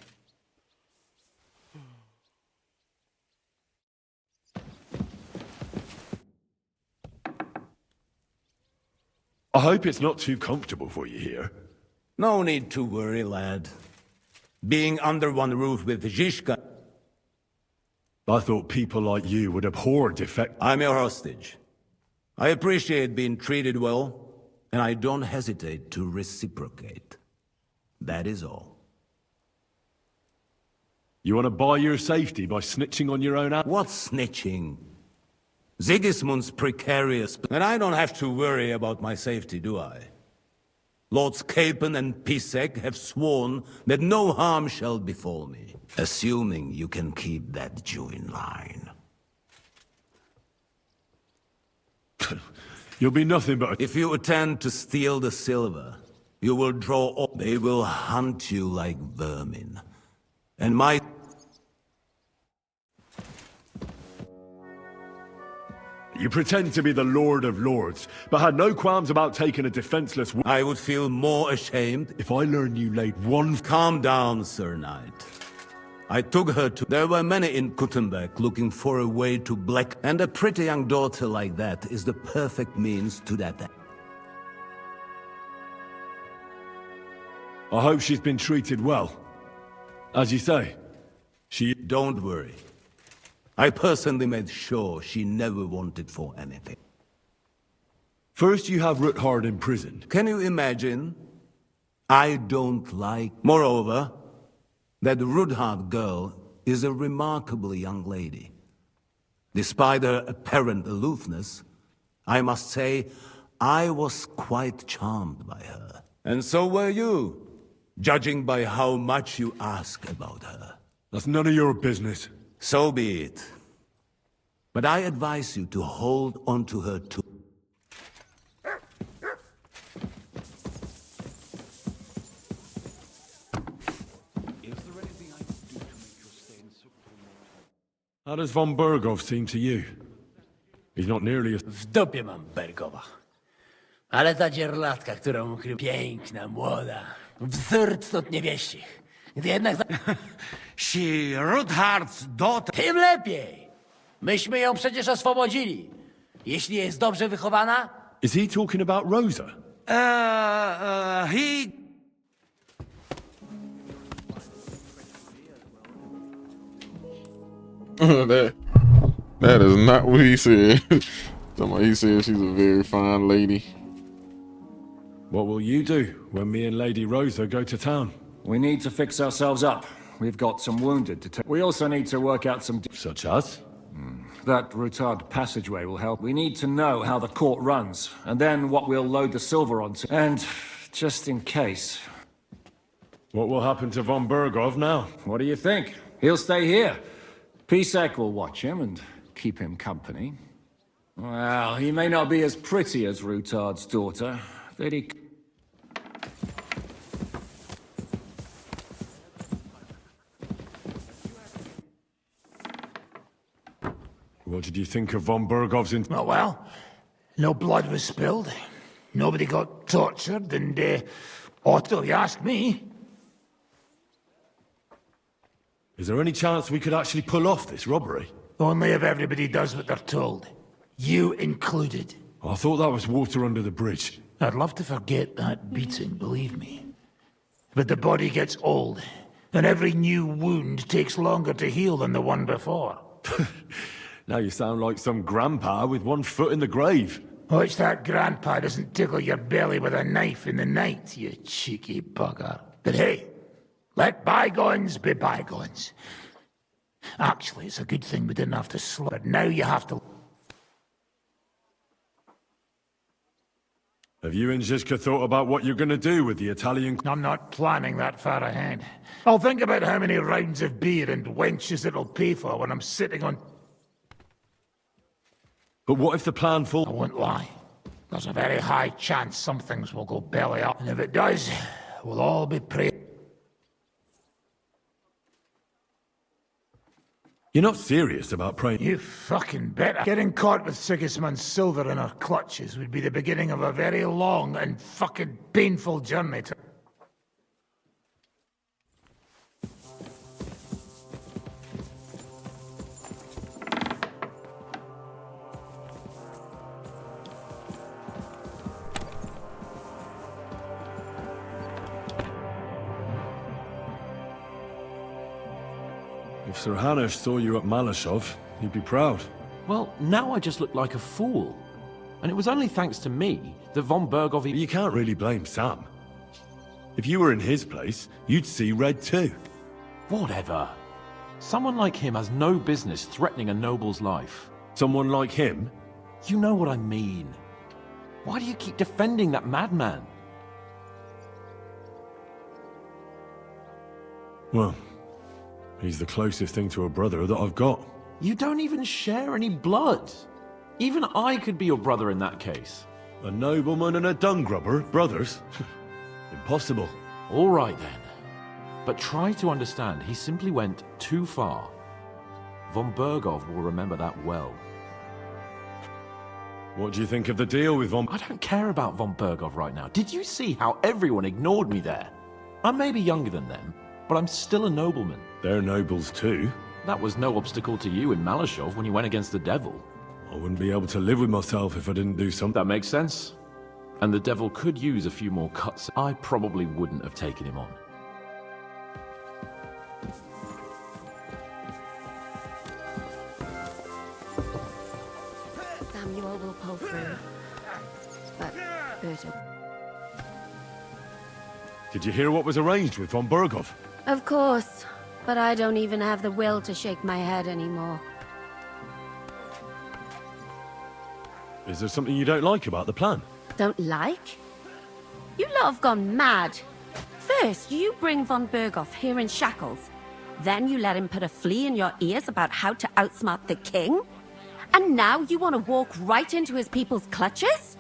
I hope it's not too comfortable for you here. No need to worry, lad. Being under one roof with Zizka... I thought people like you would abhor defect... I'm your hostage. I appreciate being treated well, and I don't hesitate to reciprocate. That is all. You want to buy your safety by snitching on your own... What's snitching? Sigismund's precarious, and I don't have to worry about my safety, do I? Lords Capen and Pisek have sworn that no harm shall befall me, assuming you can keep that Jew in line. You'll be nothing but... If you attempt to steal the silver, you will draw all... They will hunt you like vermin. And my... You pretend to be the Lord of Lords, but had no qualms about taking a defenseless... I would feel more ashamed if I learned you laid one... Calm down, Sir Knight. I took her to... There were many in Kuttenberg looking for a way to black... And a pretty young daughter like that is the perfect means to that end. I hope she's been treated well. As you say, she... Don't worry. I personally made sure she never wanted for anything. First you have Ruthard imprisoned. Can you imagine? I don't like... Moreover, that Ruthard girl is a remarkably young lady. Despite her apparent aloofness, I must say, I was quite charmed by her. And so were you, judging by how much you ask about her. That's none of your business. So be it. But I advise you to hold onto her too. How does von Bergov seem to you? He's not nearly as... W dupie mam Bergowa. Ale ta dzierlatka, którą ukrył, piękna, młoda. Wzór cnót niewieścich. Gdy jednak... She Ruthart's daughter. Tym lepiej! Myśmy ją przecież oswobodzili. Jeśli jest dobrze wychowana... Is he talking about Rosa? He... that is not what he said. He said she's a very fine lady. What will you do when me and Lady Rosa go to town? We need to fix ourselves up. We've got some wounded to take. We also need to work out some... Such as? That retard passageway will help. We need to know how the court runs, and then what we'll load the silver onto. And, just in case... What will happen to von Bergov now? What do you think? He'll stay here. Pisek will watch him and keep him company. Well, he may not be as pretty as Rutard's daughter, but he... What did you think of von Bergov's Oh, well, no blood was spilled. Nobody got tortured, and, Otto, you ask me. Is there any chance we could actually pull off this robbery? Only if everybody does what they're told. You included. I thought that was water under the bridge. I'd love to forget that beating, believe me. But the body gets old, and every new wound takes longer to heal than the one before. Now you sound like some grandpa with one foot in the grave. Watch that grandpa doesn't tickle your belly with a knife in the night, you cheeky bugger. But hey, let bygones be bygones. Actually, it's a good thing we didn't have to slow. But now you have to... Have you and Zizka thought about what you're gonna do with the Italian... I'm not planning that far ahead. I'll think about how many rounds of beer and wenches it'll pay for when I'm sitting on... But what if the plan falls... I won't lie. There's a very high chance some things will go belly up. And if it does, we'll all be praying. You're not serious about praying... You fucking better. Getting caught with Sigismund's silver in our clutches would be the beginning of a very long and fucking painful journey to... If Sir Hanush saw you at Malashov, he'd be proud. Well, now I just look like a fool. And it was only thanks to me that von Bergov... But you can't really blame Sam. If you were in his place, you'd see red too. Whatever. Someone like him has no business threatening a noble's life. Someone like him? You know what I mean. Why do you keep defending that madman? Well, he's the closest thing to a brother that I've got. You don't even share any blood. Even I could be your brother in that case. A nobleman and a dung grubber, brothers? Impossible. All right then. But try to understand, he simply went too far. Von Bergov will remember that well. What do you think of the deal with von... I don't care about von Bergov right now. Did you see how everyone ignored me there? I may be younger than them, but I'm still a nobleman. They're nobles too. That was no obstacle to you in Malashov when you went against the devil. I wouldn't be able to live with myself if I didn't do something. That makes sense. And the devil could use a few more cuts. I probably wouldn't have taken him on. Samuel will pull through. But Berta... Did you hear what was arranged with von Bergov? Of course. But I don't even have the will to shake my head anymore. Is there something you don't like about the plan? Don't like? You lot have gone mad. First, you bring von Berghoff here in shackles. Then you let him put a flea in your ears about how to outsmart the king? And now you want to walk right into his people's clutches?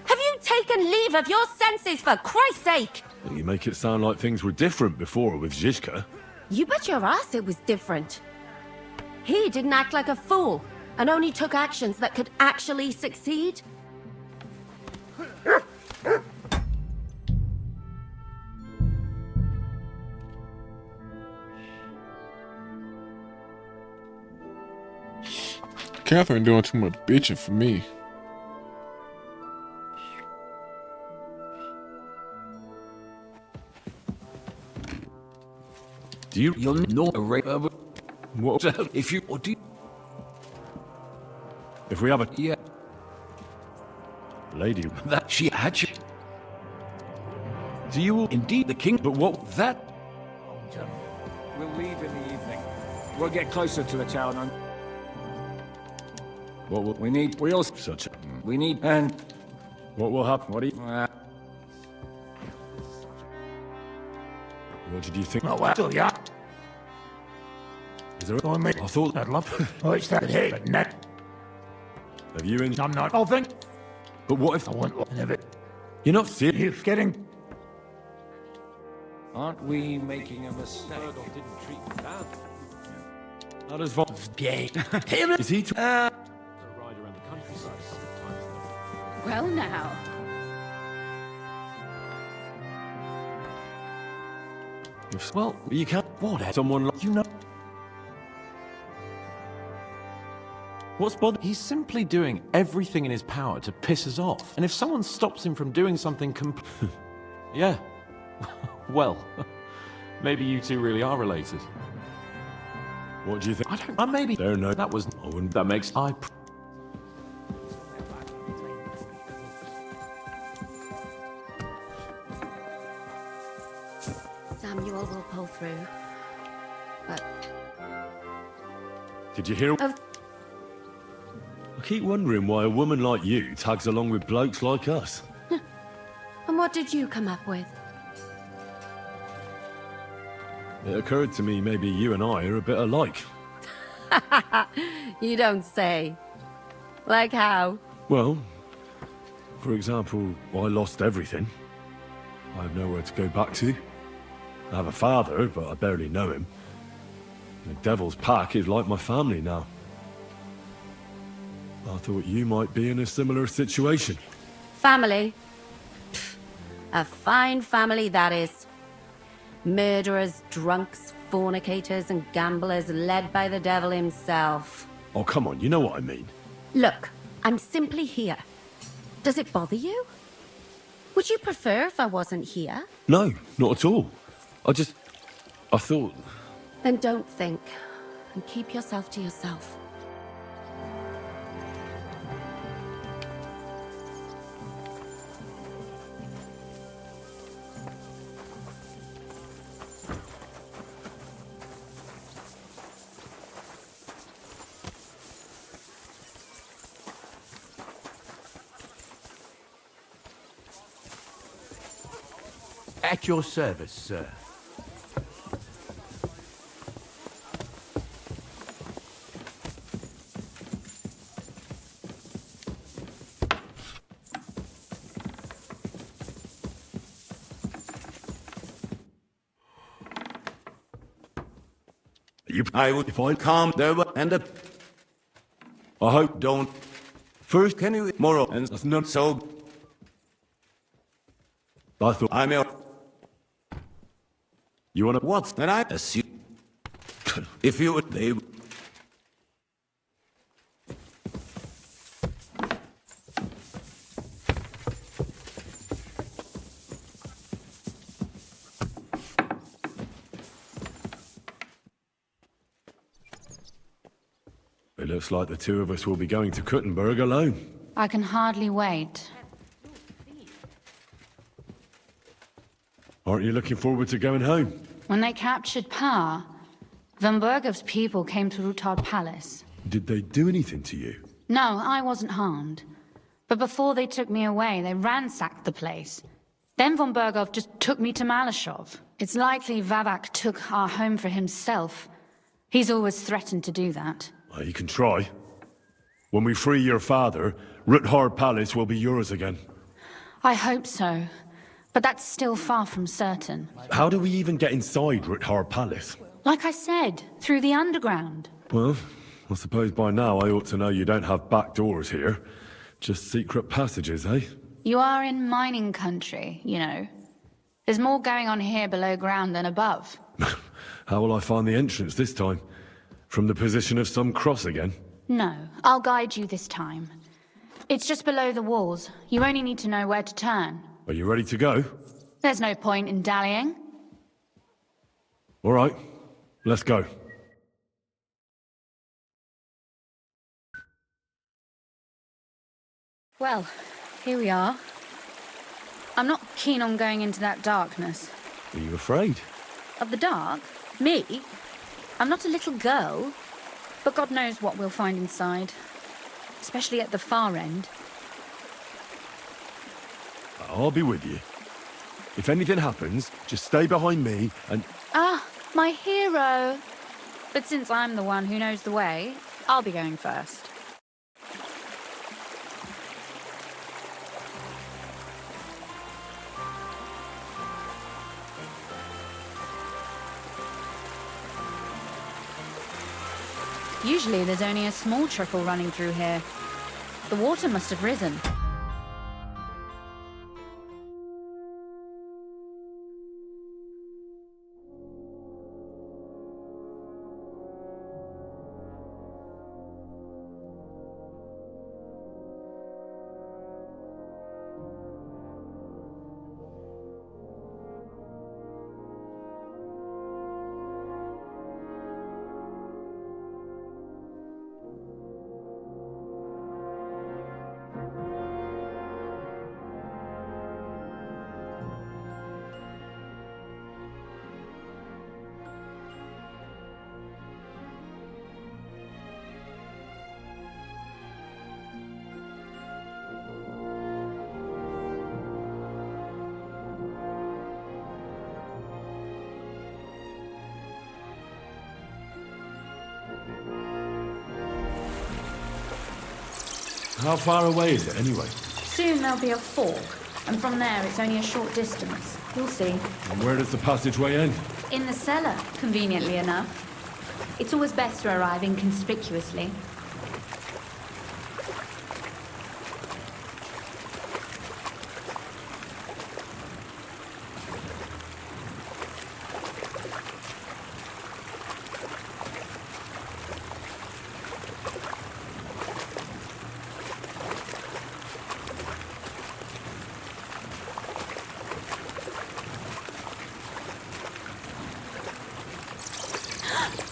Have you taken leave of your senses, for Christ's sake? You make it sound like things were different before with Zizka. You bet your ass it was different. He didn't act like a fool, and only took actions that could actually succeed. Catherine doing too much bitching for me. You'll know a rate of what if you or do you, if we have a yeah lady that she had you. Do you indeed the king? But what that? We'll leave in the evening. We'll get closer to the town and what will we need wheels. Such a We need and what will happen? what do you What did you think? Oh, well, yeah. Is there Go on, mate. I thought I'd love to. Oh, it's that hey, but net. Have you in? I'm not. I'll think. But what if I want one of it. you're not serious? You're getting. aren't we making a mistake? Berghoff didn't treat me badly. How does Von Gay. is he? A ride around the countryside sometimes. Well now. Well, you can't. What? Someone like you know. What's bothering? He's simply doing everything in his power to piss us off. And if someone stops him from doing something yeah. Well, maybe you two really are related. What do you think? I don't. Maybe. There, no. That was. I wouldn't. That makes. Samuel will pull through. But Did you hear? of I keep wondering why a woman like you tags along with blokes like us. and what did you come up with? It occurred to me maybe you and I are a bit alike. You don't say. Like how? Well, for example, I lost everything. I have nowhere to go back to. I have a father, but I barely know him. The Devil's Pack is like my family now. I thought you might be in a similar situation. Family. Pfft, a fine family that is. Murderers, drunks, fornicators, and gamblers led by the devil himself. Oh, come on, you know what I mean. Look, I'm simply here. Does it bother you? Would you prefer if I wasn't here? No, not at all. I thought... Then don't think, and keep yourself to yourself. At your service, sir. I would if I calm there and I hope don't. First, can you moral and that's not so? I thought I'm a you wanna what? And I assume if you would, they. It looks like the two of us will be going to Kuttenberg alone. I can hardly wait. Aren't you looking forward to going home? When they captured Pa, Von Bergov's people came to Rutard Palace. Did they do anything to you? No, I wasn't harmed. But before they took me away, they ransacked the place. Then von Berghoff just took me to Malashov. It's likely Vavak took our home for himself. He's always threatened to do that. Well, you can try. When we free your father, Ruthard Palace will be yours again. I hope so. But that's still far from certain. How do we even get inside Ruthard Palace? Like I said, through the underground. Well, I suppose by now I ought to know you don't have back doors here. Just secret passages, eh? You are in mining country, you know. There's more going on here below ground than above. How will I find the entrance this time? From the position of some cross again? No, I'll guide you this time. It's just below the walls. You only need to know where to turn. Are you ready to go? There's no point in dallying. All right, let's go. Well, here we are. I'm not keen on going into that darkness. Are you afraid? Of the dark? Me? I'm not a little girl. But God knows what we'll find inside. Especially at the far end. I'll be with you. If anything happens, just stay behind me and... Ah, my hero! But since I'm the one who knows the way, I'll be going first. Usually there's only a small trickle running through here. The water must have risen. How far away is it, anyway? Soon there'll be a fork, and from there it's only a short distance. You'll see. And where does the passageway end? In the cellar, conveniently enough. It's always best to arrive inconspicuously.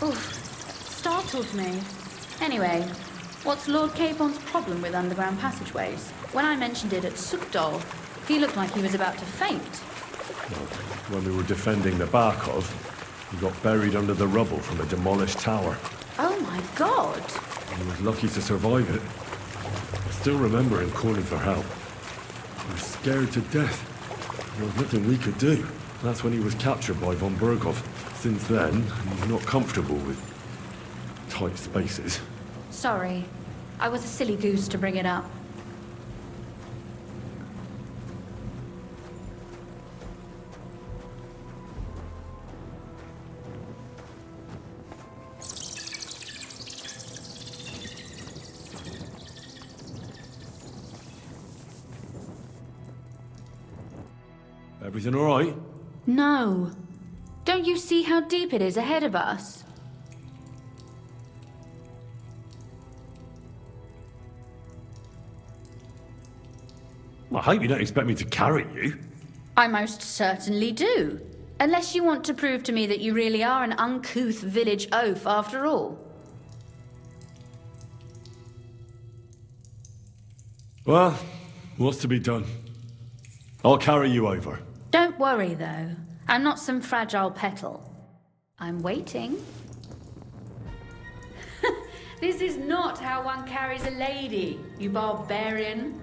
Oof, startled me. Anyway, what's Lord Capon's problem with underground passageways? When I mentioned it at Sukdol, he looked like he was about to faint. Well, when we were defending the Barkov, he got buried under the rubble from a demolished tower. Oh my god! He was lucky to survive it. I still remember him calling for help. He was scared to death. There was nothing we could do. That's when he was captured by von Berghoff. Since then, he's not comfortable with tight spaces. Sorry. I was a silly goose to bring it up. Everything all right? No. Don't you see how deep it is ahead of us? I hope you don't expect me to carry you. I most certainly do. Unless you want to prove to me that you really are an uncouth village oaf after all. Well, what's to be done? I'll carry you over. Don't worry, though. I'm not some fragile petal. I'm waiting. This is not how one carries a lady, you barbarian.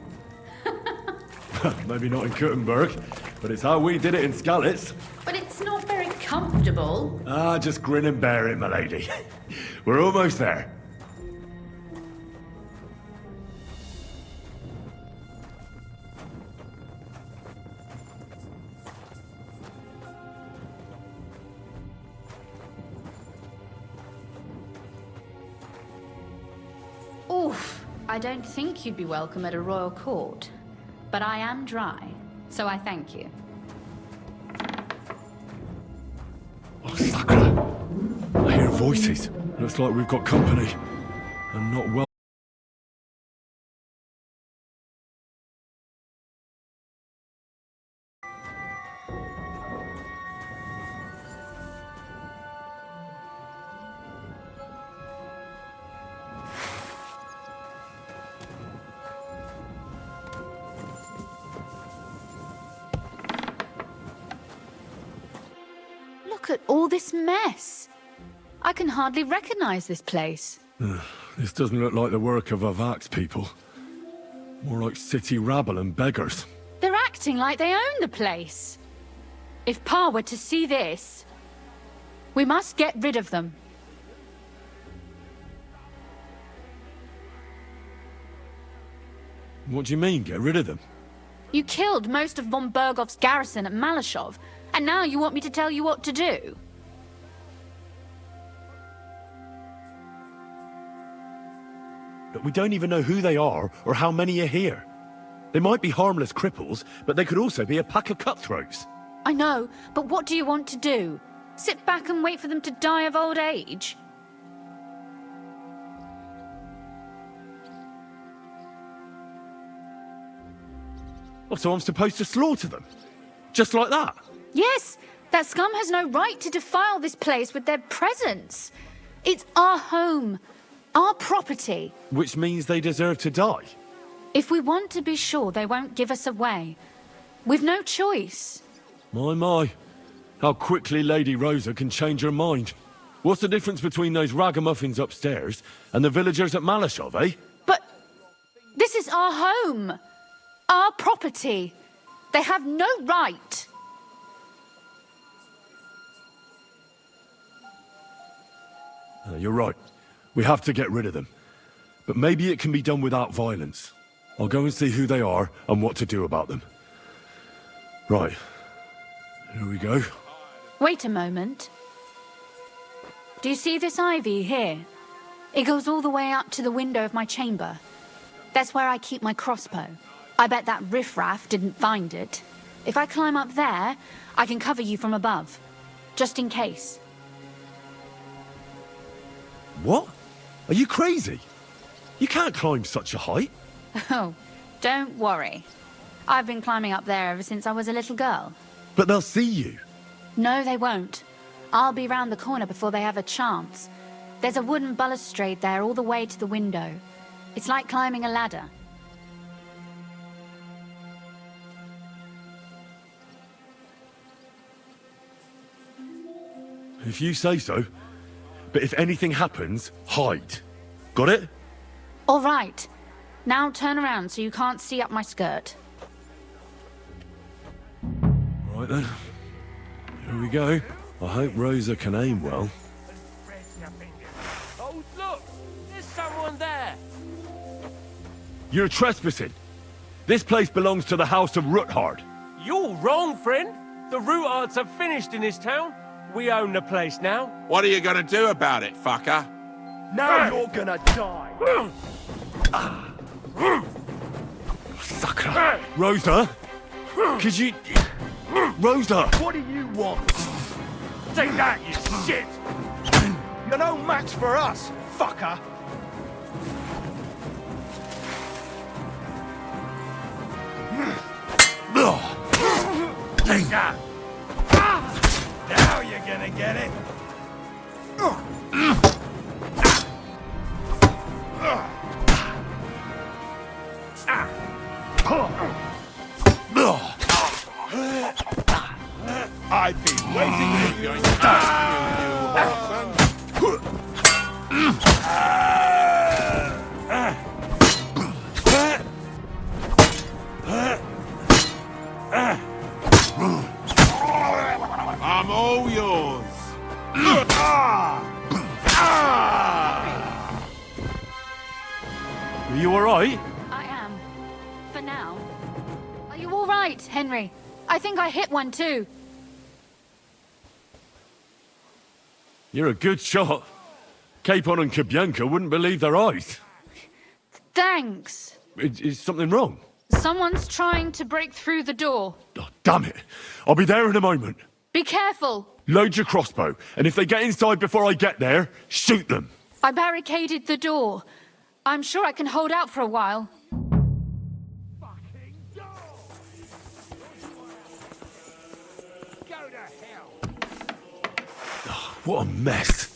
Maybe not in Kuttenberg, but it's how we did it in Skalitz. But it's not very comfortable. Ah, just grin and bear it, my lady. We're almost there. Oof, I don't think you'd be welcome at a royal court. But I am dry, so I thank you. Oh, Sakura! I hear voices. Looks like we've got company. And not well. Look at all this mess. I can hardly recognize this place. This doesn't look like the work of Avak's people. More like city rabble and beggars. They're acting like they own the place. If Pa were to see this, we must get rid of them. What do you mean, get rid of them? You killed most of von Bergov's garrison at Malashov, and now you want me to tell you what to do? But we don't even know who they are or how many are here. They might be harmless cripples, but they could also be a pack of cutthroats. I know, but what do you want to do? Sit back and wait for them to die of old age? Oh, so I'm supposed to slaughter them? Just like that? Yes, that scum has no right to defile this place with their presence. It's our home, our property. Which means they deserve to die. If we want to be sure they won't give us away, we've no choice. My. How quickly Lady Rosa can change her mind. What's the difference between those ragamuffins upstairs and the villagers at Malashov, eh? But this is our home, our property. They have no right. You're right. We have to get rid of them. But maybe it can be done without violence. I'll go and see who they are and what to do about them. Right. Here we go. Wait a moment. Do you see this ivy here? It goes all the way up to the window of my chamber. That's where I keep my crossbow. I bet that riffraff didn't find it. If I climb up there, I can cover you from above. Just in case. What? Are you crazy? You can't climb such a height. Oh, don't worry. I've been climbing up there ever since I was a little girl. But they'll see you. No, they won't. I'll be round the corner before they have a chance. There's a wooden balustrade there all the way to the window. It's like climbing a ladder. If you say so. But if anything happens, hide. Got it? All right. Now turn around so you can't see up my skirt. Right then. Here we go. I hope Rosa can aim well. Oh, look! There's someone there! You're trespassing. This place belongs to the House of Ruthard. You're wrong, friend. The Rutards have finished in this town. We own the place now. What are you gonna do about it, fucker? Now you're gonna die. Sucker. Rosa? Could you... Rosa! What do you want? Take that, you shit! You're no match for us, fucker! Take that! Now you're gonna get it! I've been waiting for you to Are you all right, Henry? I think I hit one too. You're a good shot. Capon and Kabianka wouldn't believe their eyes. Thanks. Is something wrong? Someone's trying to break through the door. Oh, damn it. I'll be there in a moment. Be careful. Load your crossbow, and if they get inside before I get there, shoot them. I barricaded the door. I'm sure I can hold out for a while. What a mess.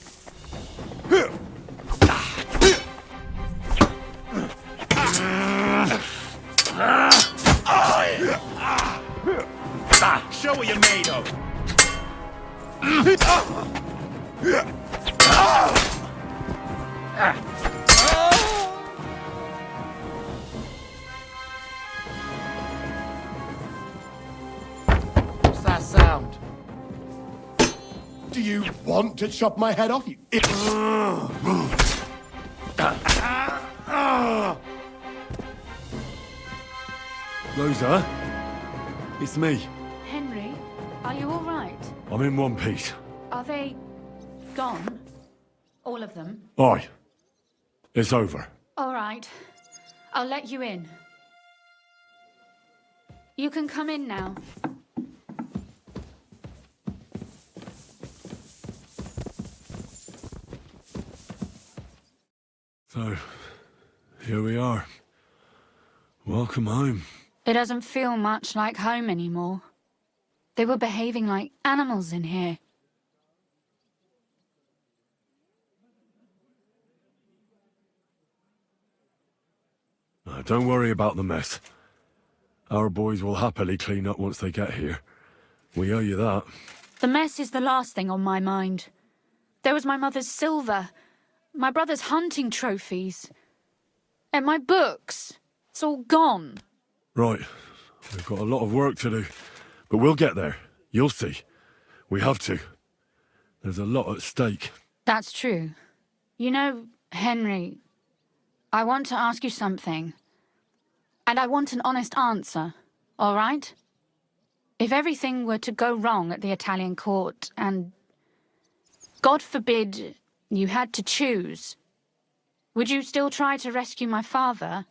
Show what you're made of. What's that sound? Do you want to chop my head off? Rosa, it's me. Henry, are you all right? I'm in one piece. Are they gone? All of them? Aye. It's over. All right. I'll let you in. You can come in now. So, here we are. Welcome home. It doesn't feel much like home anymore. They were behaving like animals in here. Don't worry about the mess. Our boys will happily clean up once they get here. We owe you that. The mess is the last thing on my mind. There was my mother's silver, my brother's hunting trophies, and my books. It's all gone. Right. We've got a lot of work to do. But we'll get there. You'll see. We have to. There's a lot at stake. That's true. You know, Henry, I want to ask you something. And I want an honest answer, all right? If everything were to go wrong at the Italian court and, God forbid, you had to choose, would you still try to rescue my father,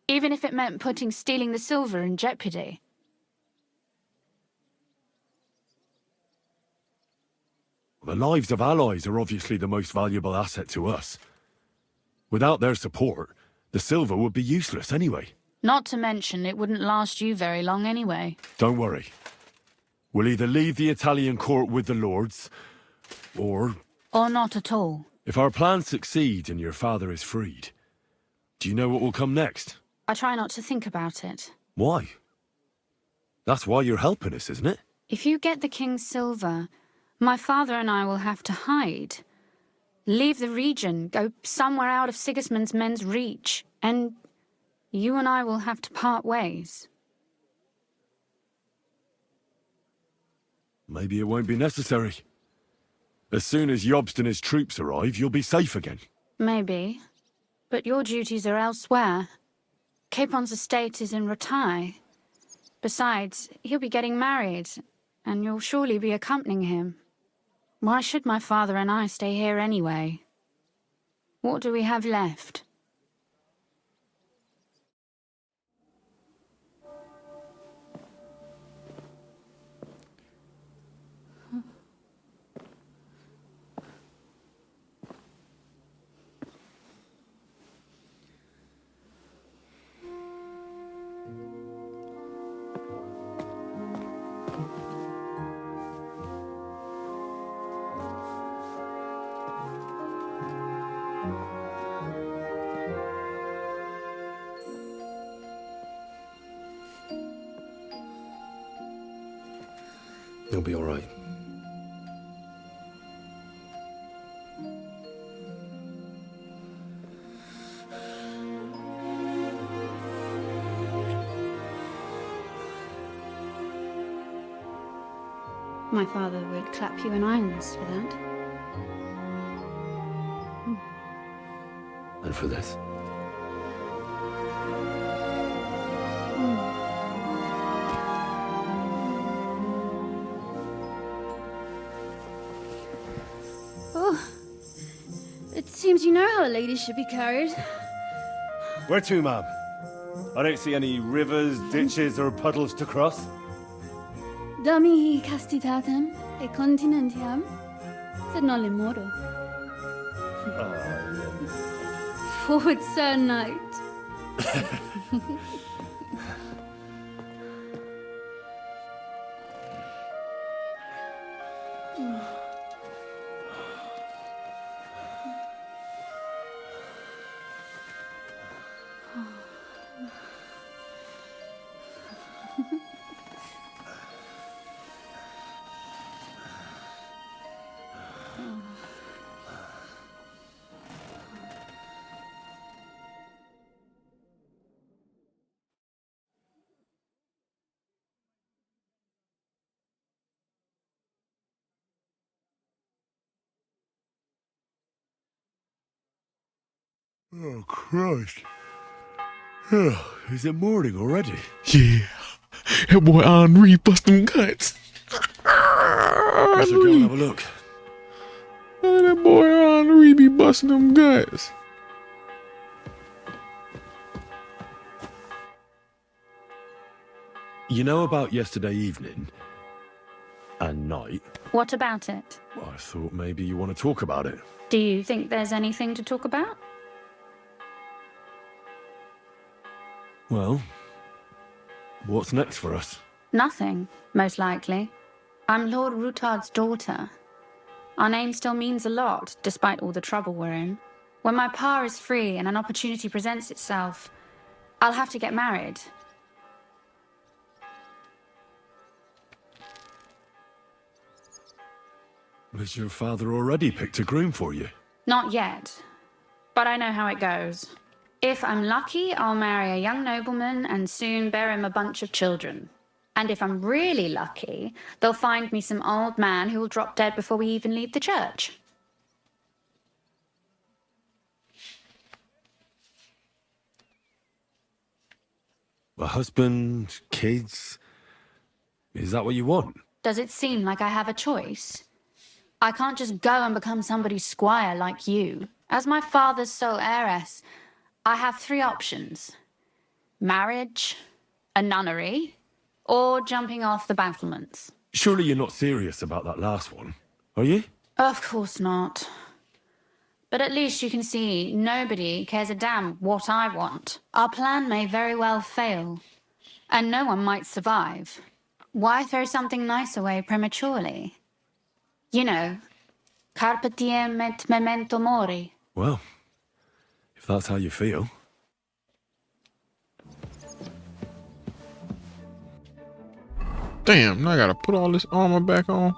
even if it meant putting stealing the silver in jeopardy? The lives of allies are obviously the most valuable asset to us. Without their support, the silver would be useless anyway. Not to mention, it wouldn't last you very long anyway. Don't worry. We'll either leave the Italian court with the lords, or not at all. if our plans succeed and your father is freed, do you know what will come next? I try not to think about it. Why? That's why you're helping us, isn't it? If you get the king's silver, my father and I will have to hide. Leave the region, go somewhere out of Sigismund's men's reach, and you and I will have to part ways. Maybe it won't be necessary. As soon as Jobst and his troops arrive, you'll be safe again. Maybe. But your duties are elsewhere. Capon's estate is in Retaille. Besides, he'll be getting married, and you'll surely be accompanying him. Why should my father and I stay here anyway? What do we have left? You'll be all right. My father would clap you in irons for that. And for this. you know how a lady should be carried? Where to, ma'am? I don't see any rivers, ditches, or puddles to cross. Dami castitatem e continentiam, sed non le moro. Forward, Sir Knight. Oh, Christ. Is it morning already? Yeah. That boy Henri bust them guts. I should go and have a look. That boy Henri be busting them guts. You know about yesterday evening and night? What about it? Well, I thought maybe you want to talk about it. Do you think there's anything to talk about? Well, what's next for us? Nothing, most likely. I'm Lord Routard's daughter. Our name still means a lot, despite all the trouble we're in. When my power is free and an opportunity presents itself, I'll have to get married. Has your father already picked a groom for you? Not yet, but I know how it goes. If I'm lucky, I'll marry a young nobleman and soon bear him a bunch of children. And if I'm really lucky, they'll find me some old man who will drop dead before we even leave the church. A husband, kids? Is that what you want? Does it seem like I have a choice? I can't just go and become somebody's squire like you. As my father's sole heiress, I have 3 options. Marriage, a nunnery, or jumping off the battlements. Surely you're not serious about that last one, are you? Of course not. But at least you can see nobody cares a damn what I want. Our plan may very well fail, and no one might survive. Why throw something nice away prematurely? You know, carpe diem et memento mori. Well, if that's how you feel. Damn, now I gotta put all this armor back on.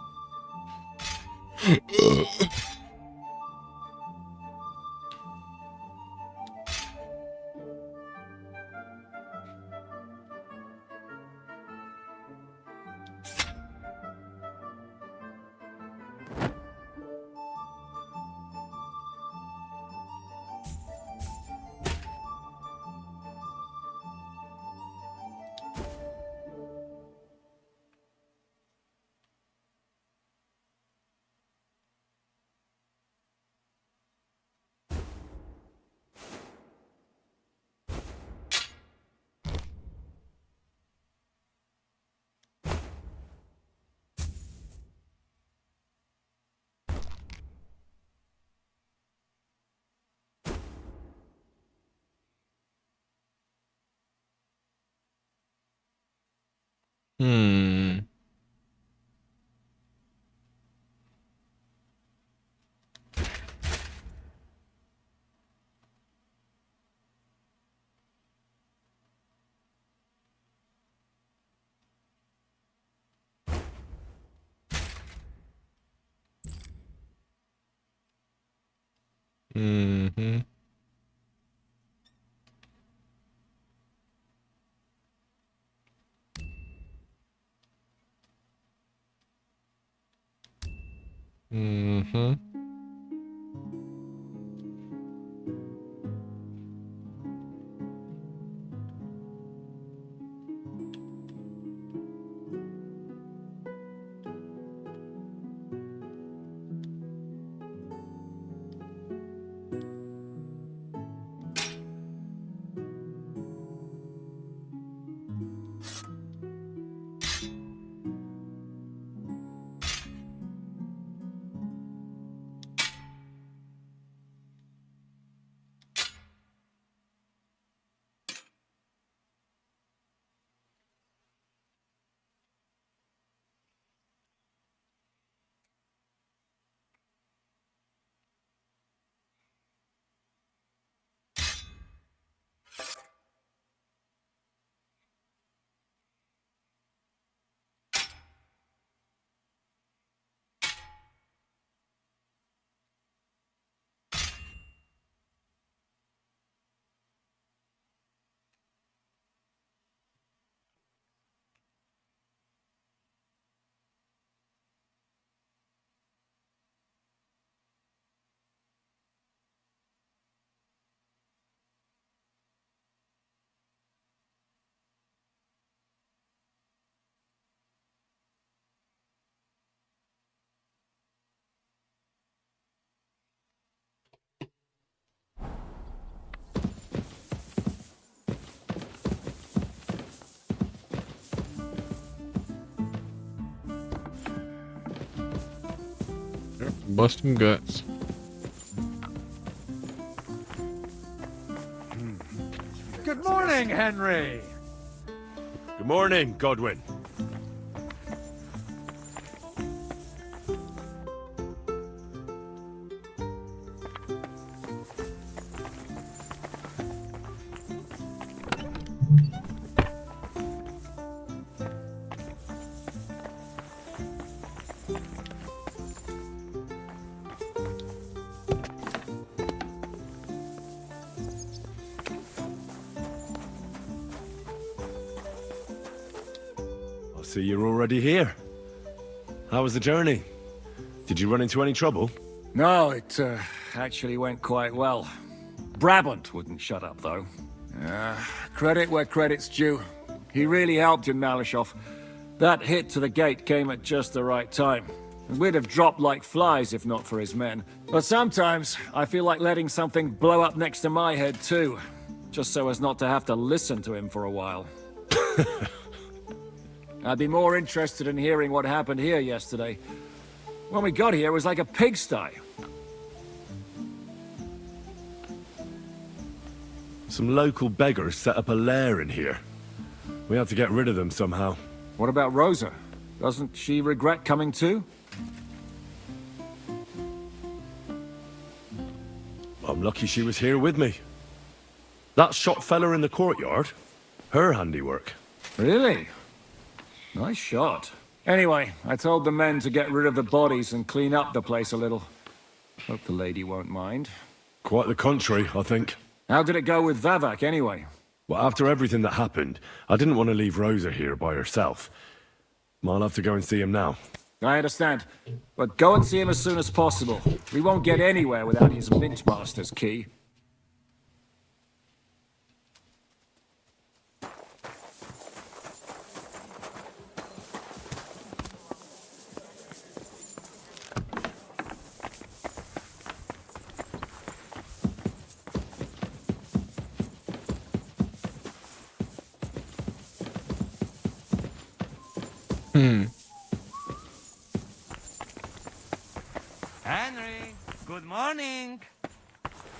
Hmm. Mm-hmm. Mm-hmm. Busting guts. Good morning, Henry. Good morning, Godwin. So you're already here. How was the journey? Did you run into any trouble? No, it actually went quite well. Brabant wouldn't shut up, though. Credit where credit's due. He really helped in Malishov. That hit to the gate came at just the right time. We'd have dropped like flies if not for his men. But sometimes, I feel like letting something blow up next to my head too. Just so as not to have to listen to him for a while. I'd be more interested in hearing what happened here yesterday. When we got here, it was like a pigsty. Some local beggars set up a lair in here. We had to get rid of them somehow. What about Rosa? Doesn't she regret coming too? I'm lucky she was here with me. That shot fella in the courtyard, her handiwork. Really? Nice shot. Anyway, I told the men to get rid of the bodies and clean up the place a little. Hope the lady won't mind. Quite the contrary, I think. How did it go with Vavak, anyway? Well, after everything that happened, I didn't want to leave Rosa here by herself. I'll have to go and see him now. I understand. But go and see him as soon as possible. We won't get anywhere without his Mintmaster's key. Henry, good morning.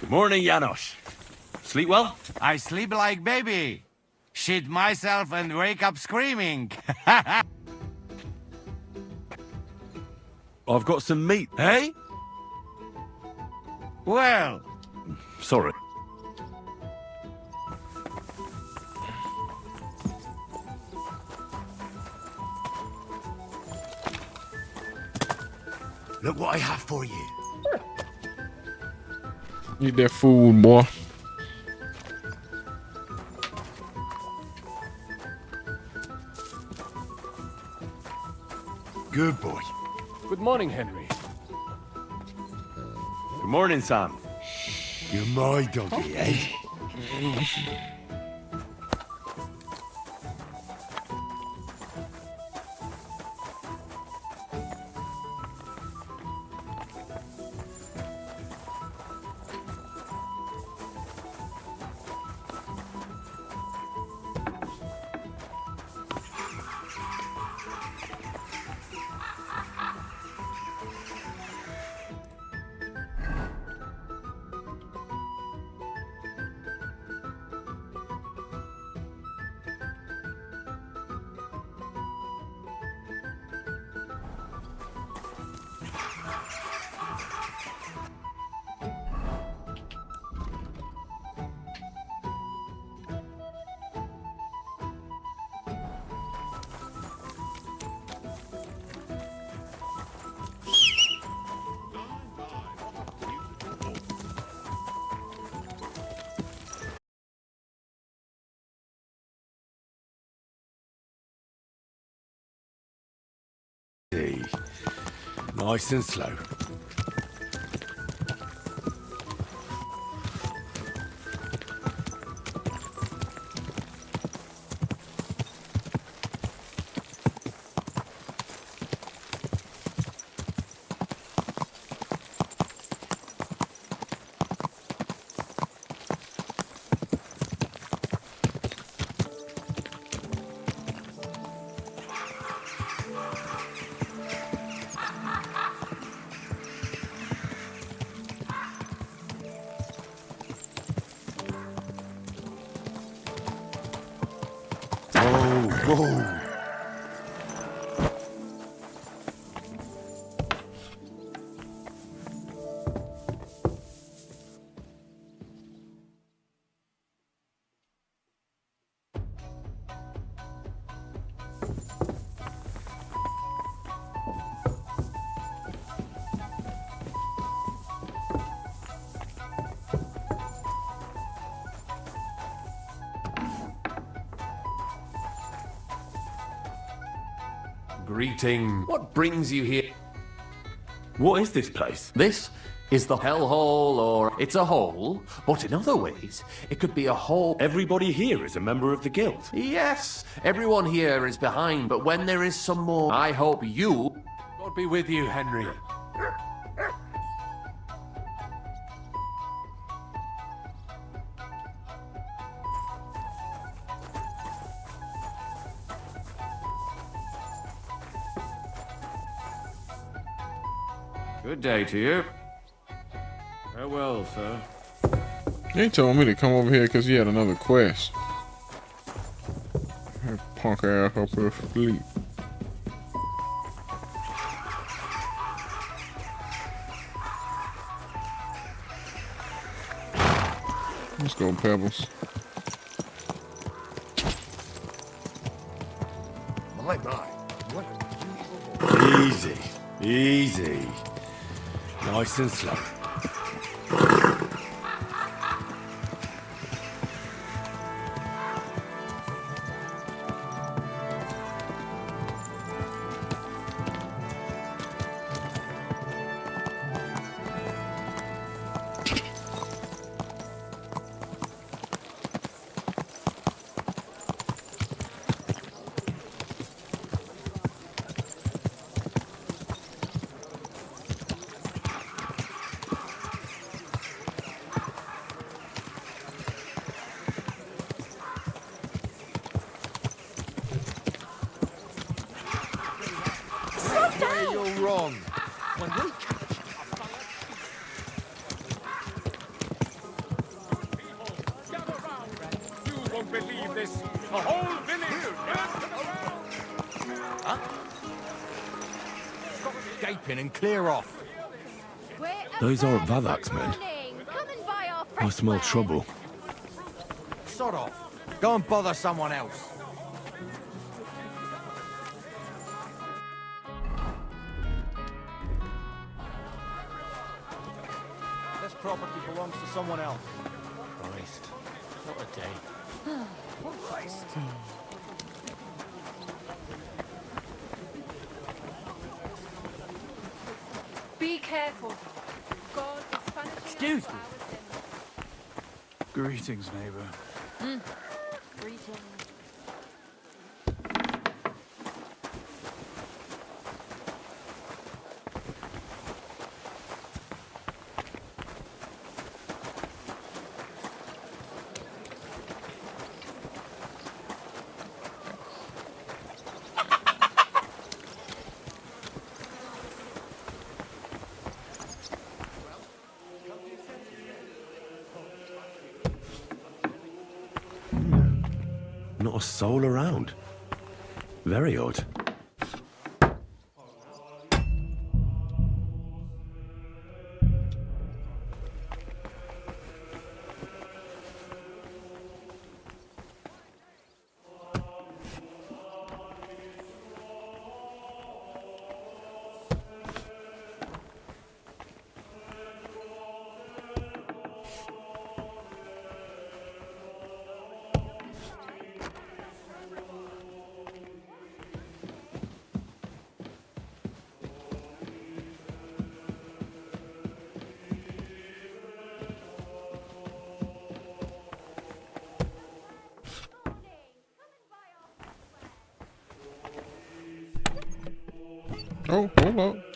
Good morning, Janos. Sleep well? I sleep like baby. Shit myself and wake up screaming. I've got some meat. Hey? Well. Sorry. Look what I have for you. Eat that food, boy. Good boy. Good morning, Henry. Good morning, Sam. You're my doggy, eh? Nice and slow. Whoa. Greeting. What brings you here? What is this place? This is the hellhole, or it's a hole, but in other ways, it could be a hole. Everybody here is a member of the guild. Yes, everyone here is behind, but when there is some more, I hope you... God be with you, Henry. Good day to you. Farewell, sir. They told me to come over here because he had another quest. That punk ass up here asleep. Let's go, Pebbles. My. What a Easy. Easy. Nice and slow. wrong. When we You won't believe this. A whole village. Huh? Stop gaping and clear off. Those aren't Vavaks, man. I smell trouble. Sod off. Go and bother someone else. This property belongs to someone else. Christ, what a day. What Christ? Be careful. God is punishing Excuse me. Greetings, neighbor. Greetings. Not a soul around. Very odd. Oh, hold up.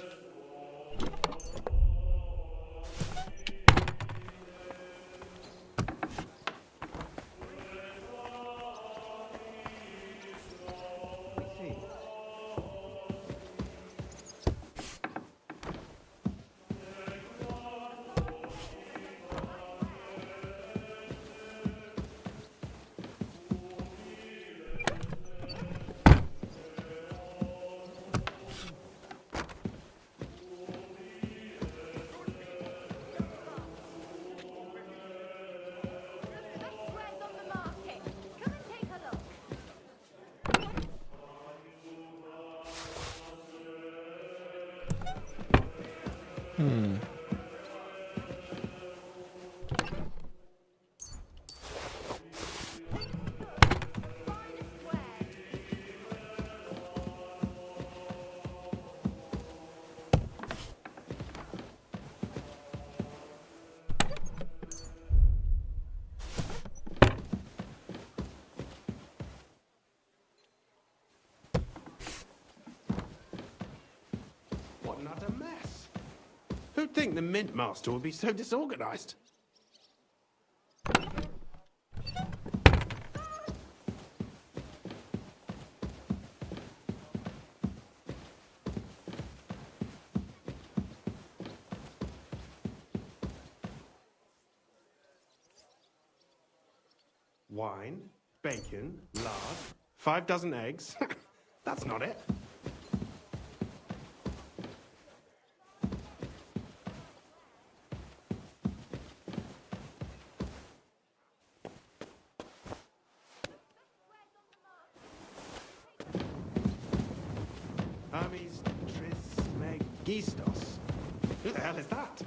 What an utter mess. Who'd think the Mint Master would be so disorganized? Wine, bacon, lard, 5 dozen eggs. That's not it. Hermes Trismegistos. Who the hell is that?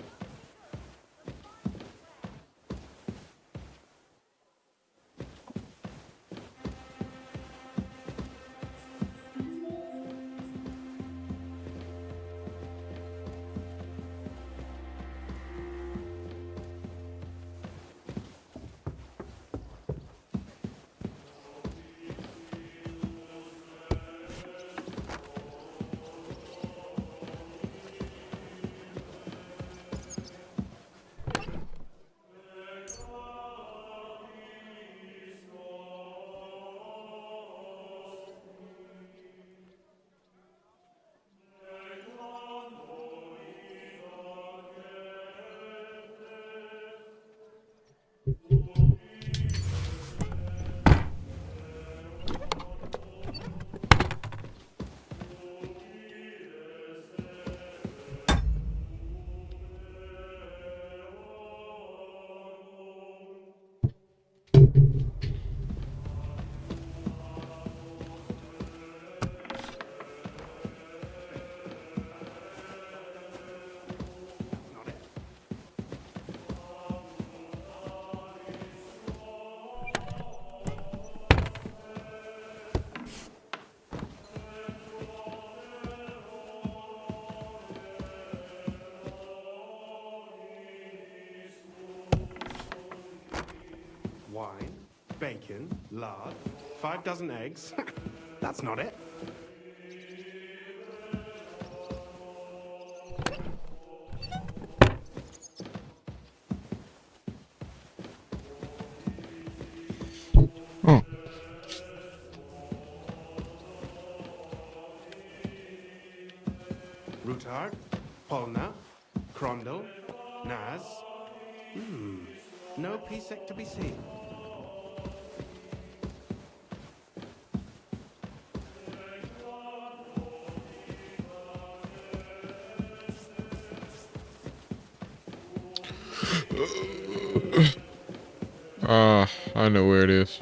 Wine, bacon, lard, 5 dozen eggs. That's not it. Oh. Routard, Polna, Crondel, Naz. No Pisek to be seen. I know where it is.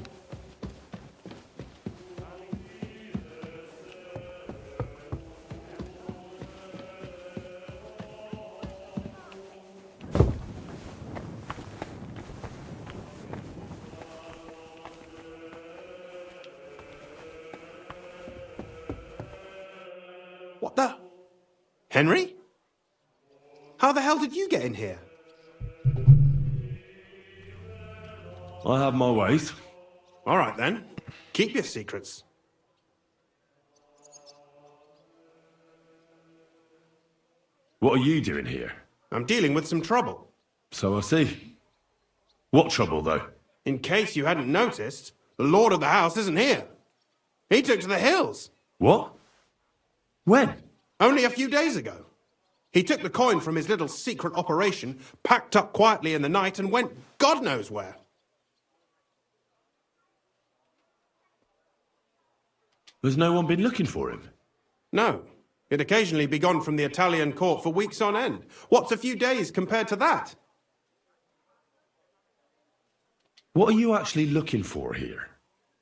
What the? Henry? How the hell did you get in here? I have my ways. All right then. Keep your secrets. What are you doing here? I'm dealing with some trouble. So I see. What trouble, though? In case you hadn't noticed, the lord of the house isn't here. He took to the hills. What? When? Only a few days ago. He took the coin from his little secret operation, packed up quietly in the night, and went God knows where. Has no one been looking for him? No. He'd occasionally be gone from the Italian court for weeks on end. What's a few days compared to that? What are you actually looking for here?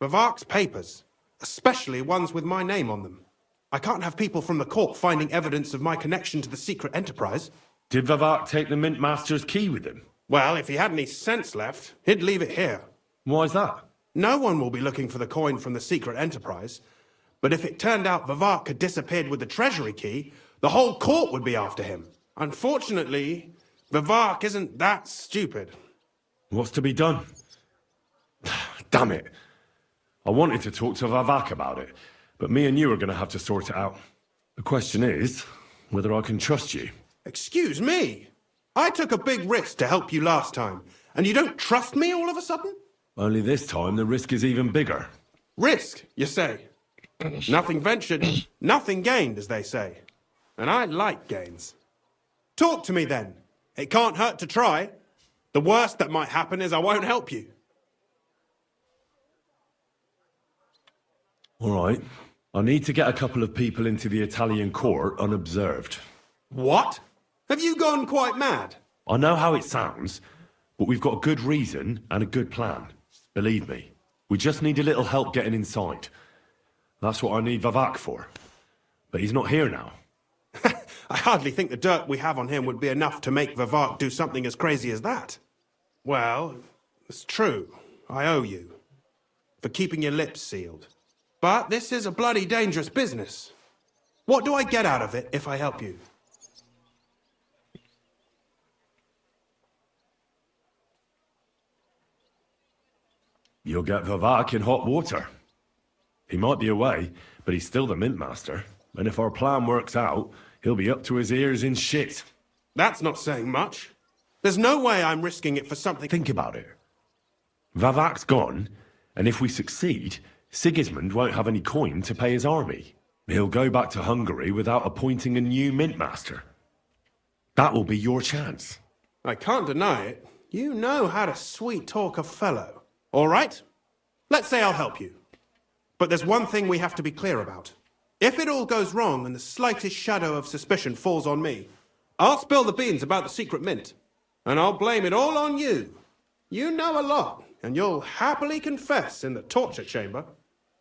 Bavark's papers, especially ones with my name on them. I can't have people from the court finding evidence of my connection to the secret enterprise. Did Vavak take the Mint Master's key with him? Well, if he had any sense left, he'd leave it here. Why's that? No one will be looking for the coin from the secret enterprise. But if it turned out Vavak had disappeared with the treasury key, the whole court would be after him. Unfortunately, Vavak isn't that stupid. What's to be done? Damn it. I wanted to talk to Vavak about it, but me and you are going to have to sort it out. The question is, whether I can trust you. Excuse me? I took a big risk to help you last time, and you don't trust me all of a sudden? Only this time the risk is even bigger. Risk, you say? Nothing ventured, nothing gained, as they say. And I like gains. Talk to me then. It can't hurt to try. The worst that might happen is I won't help you. All right. I need to get a couple of people into the Italian court unobserved. What? Have you gone quite mad? I know how it sounds, but we've got a good reason and a good plan. Believe me. We just need a little help getting inside. That's what I need Vavak for. But he's not here now. I hardly think the dirt we have on him would be enough to make Vavak do something as crazy as that. Well, it's true. I owe you. For keeping your lips sealed. But this is a bloody dangerous business. What do I get out of it if I help you? You'll get Vavak in hot water. He might be away, but he's still the Mint Master. And if our plan works out, he'll be up to his ears in shit. That's not saying much. There's no way I'm risking it for something... Think about it. Vavak's gone, and if we succeed, Sigismund won't have any coin to pay his army. He'll go back to Hungary without appointing a new Mint Master. That will be your chance. I can't deny it. You know how to sweet-talk a fellow. All right? Let's say I'll help you. But there's one thing we have to be clear about. If it all goes wrong and the slightest shadow of suspicion falls on me, I'll spill the beans about the secret mint. And I'll blame it all on you. You know a lot, and you'll happily confess in the torture chamber.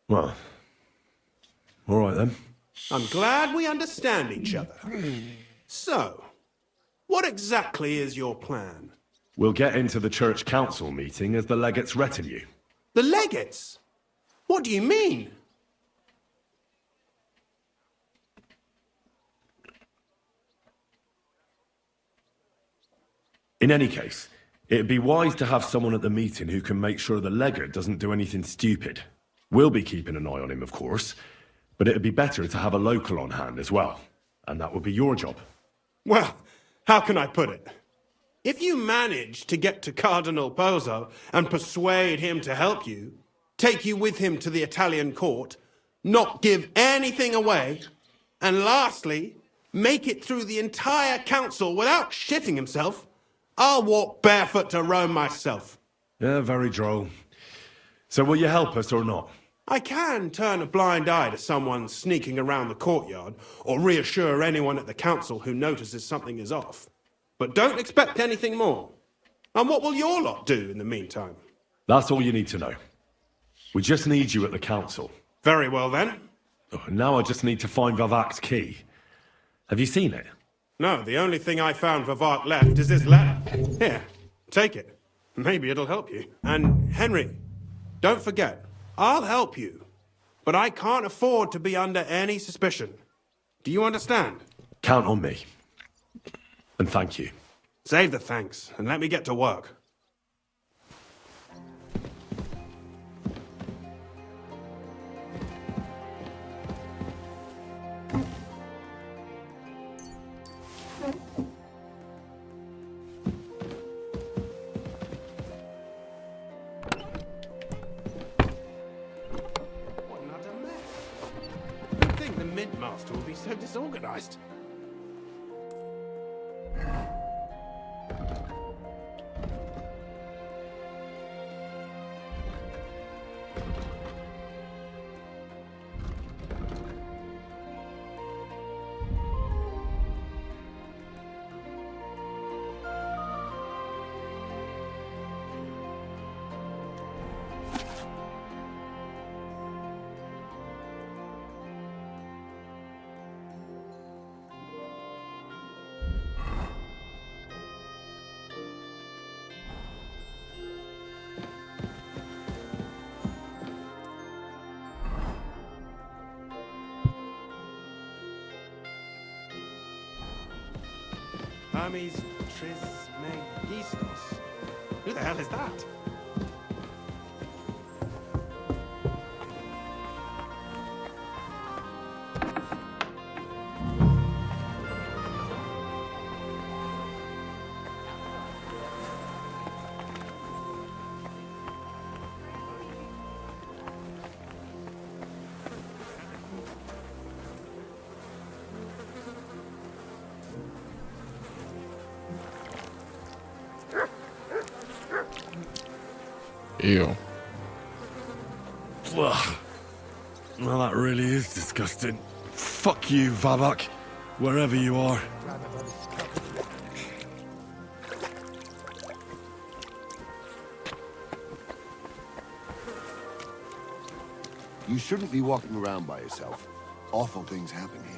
Well, all right then. I'm glad we understand each other. So, what exactly is your plan? We'll get into the church council meeting as the legate's retinue. The legates? What do you mean? In any case, it'd be wise to have someone at the meeting who can make sure the legate doesn't do anything stupid. We'll be keeping an eye on him, of course, but it'd be better to have a local on hand as well. And that would be your job. Well, how can I put it? If you manage to get to Cardinal Pozzo and persuade him to help you, take you with him to the Italian court, not give anything away, and lastly, make it through the entire council without shitting himself, I'll walk barefoot to Rome myself. Yeah, very droll. So will you help us or not? I can turn a blind eye to someone sneaking around the courtyard, or reassure anyone at the council who notices something is off. But don't expect anything more. And what will your lot do in the meantime? That's all you need to know. We just need you at the council. Very well then. Oh, now I just need to find Vavak's key. Have you seen it? No, the only thing I found Vavak left is this letter. Here, take it. Maybe it'll help you. And Henry, don't forget, I'll help you. But I can't afford to be under any suspicion. Do you understand? Count on me. And thank you. Save the thanks, and let me get to work. What an utter mess. You'd think the Mint Master would be so disorganized. Hermes Trismegistos. Who the hell is that? Ew. Ugh. Well, that really is disgusting. Fuck you, Vavak, wherever you are. You shouldn't be walking around by yourself. Awful things happen here.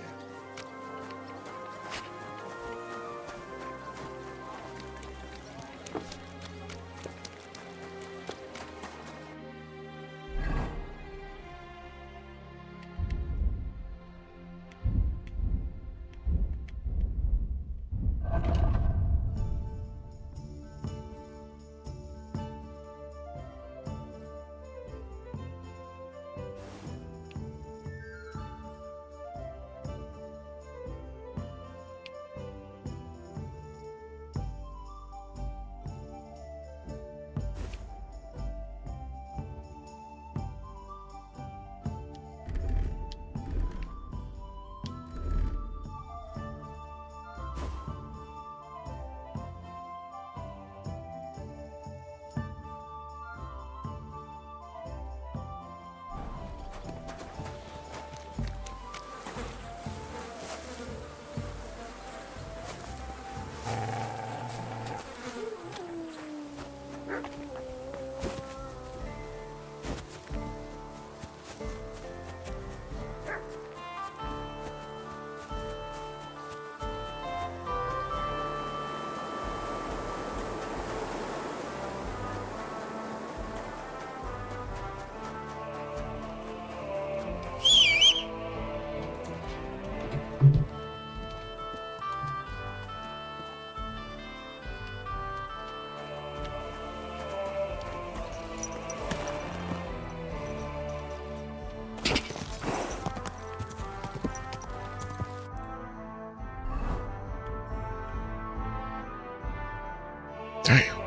Damn.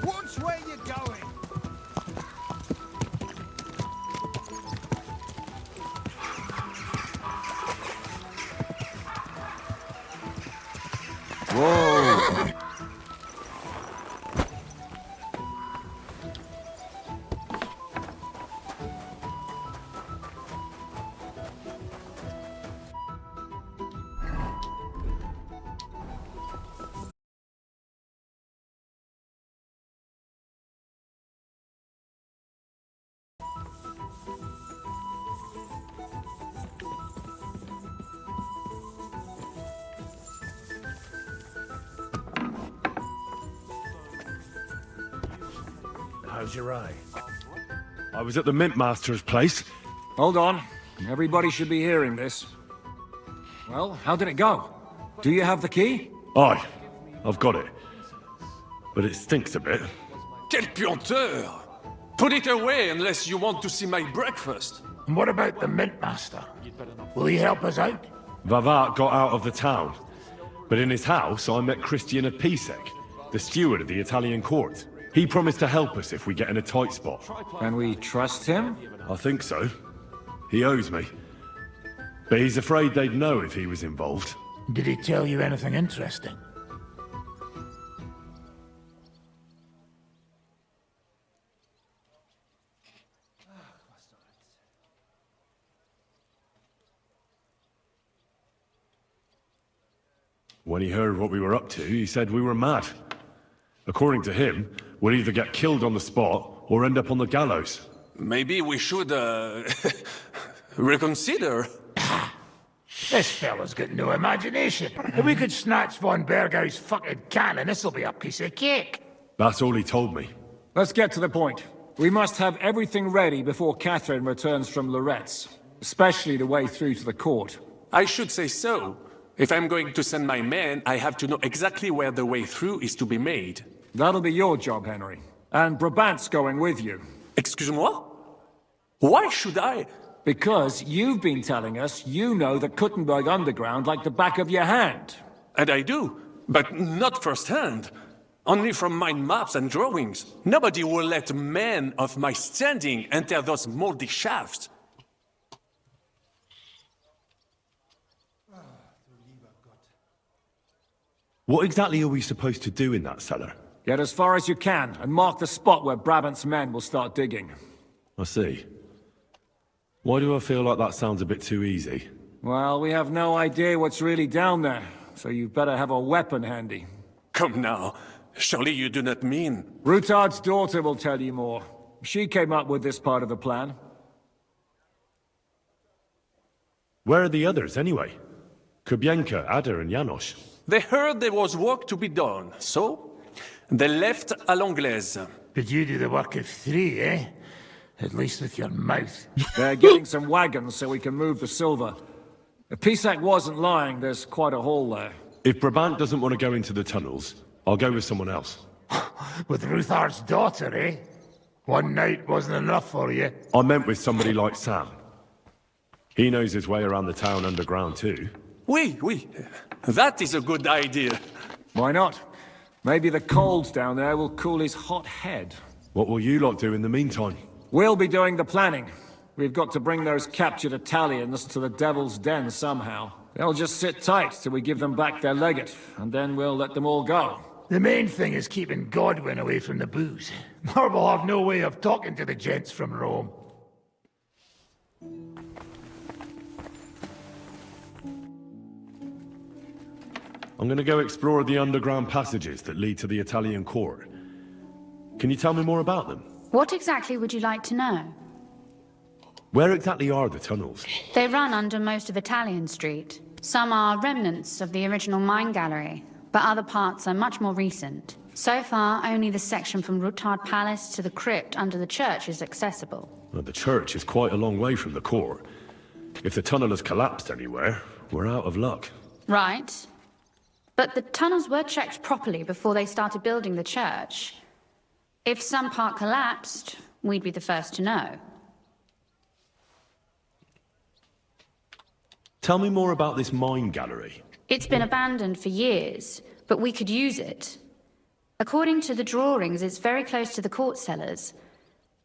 Watch where you're going. Whoa! How's your eye? I was at the Mint Master's place. Hold on. Everybody should be hearing this. Well, how did it go? Do you have the key? Aye, I've got it. But it stinks a bit. Quel puanteur! Put it away unless you want to see my breakfast. And what about the Mint Master? Will he help us out? Vavak got out of the town. But in his house, I met Christian Pisek, the steward of the Italian court. He promised to help us if we get in a tight spot. Can we trust him? I think so. He owes me. But he's afraid they'd know if he was involved. Did he tell you anything interesting? When he heard what we were up to, he said we were mad. According to him, we'll either get killed on the spot or end up on the gallows. Maybe we should, reconsider. This fella's got no imagination. If we could snatch von Bergau's fucking cannon, this'll be a piece of cake. That's all he told me. Let's get to the point. We must have everything ready before Catherine returns from Loretz, especially the way through to the court. I should say so. If I'm going to send my men, I have to know exactly where the way through is to be made. That'll be your job, Henry. And Brabant's going with you. Excuse-moi? Why should I? Because you've been telling us you know the Kuttenberg underground like the back of your hand. And I do, but not firsthand. Only from my maps and drawings. Nobody will let men of my standing enter those moldy shafts. What exactly are we supposed to do in that cellar? Get as far as you can, and mark the spot where Brabant's men will start digging. I see. Why do I feel like that sounds a bit too easy? Well, we have no idea what's really down there, so you've better have a weapon handy. Come now. Surely you do not mean... Rutard's daughter will tell you more. She came up with this part of the plan. Where are the others, anyway? Kubienka, Ada, and Janos. They heard there was work to be done, so they left à l'anglaise. But you do the work of three, eh? At least with your mouth. They're getting some wagons so we can move the silver. If Pisak wasn't lying, there's quite a haul there. If Brabant doesn't want to go into the tunnels, I'll go with someone else. With Ruthar's daughter, eh? One night wasn't enough for you. I meant with somebody like Sam. He knows his way around the town underground too. Oui. That is a good idea. Why not? Maybe the cold down there will cool his hot head. What will you lot do in the meantime? We'll be doing the planning. We've got to bring those captured Italians to the Devil's Den somehow. They'll just sit tight till we give them back their legate, and then we'll let them all go. The main thing is keeping Godwin away from the booze. Or we'll have no way of talking to the gents from Rome. I'm gonna go explore the underground passages that lead to the Italian court. Can you tell me more about them? What exactly would you like to know? Where exactly are the tunnels? They run under most of Italian Street. Some are remnants of the original mine gallery, but other parts are much more recent. So far, only the section from Rutard Palace to the crypt under the church is accessible. Well, the church is quite a long way from the court. If the tunnel has collapsed anywhere, we're out of luck. Right. But the tunnels were checked properly before they started building the church. If some part collapsed, we'd be the first to know. Tell me more about this mine gallery. It's been abandoned for years, but we could use it. According to the drawings, it's very close to the court cellars.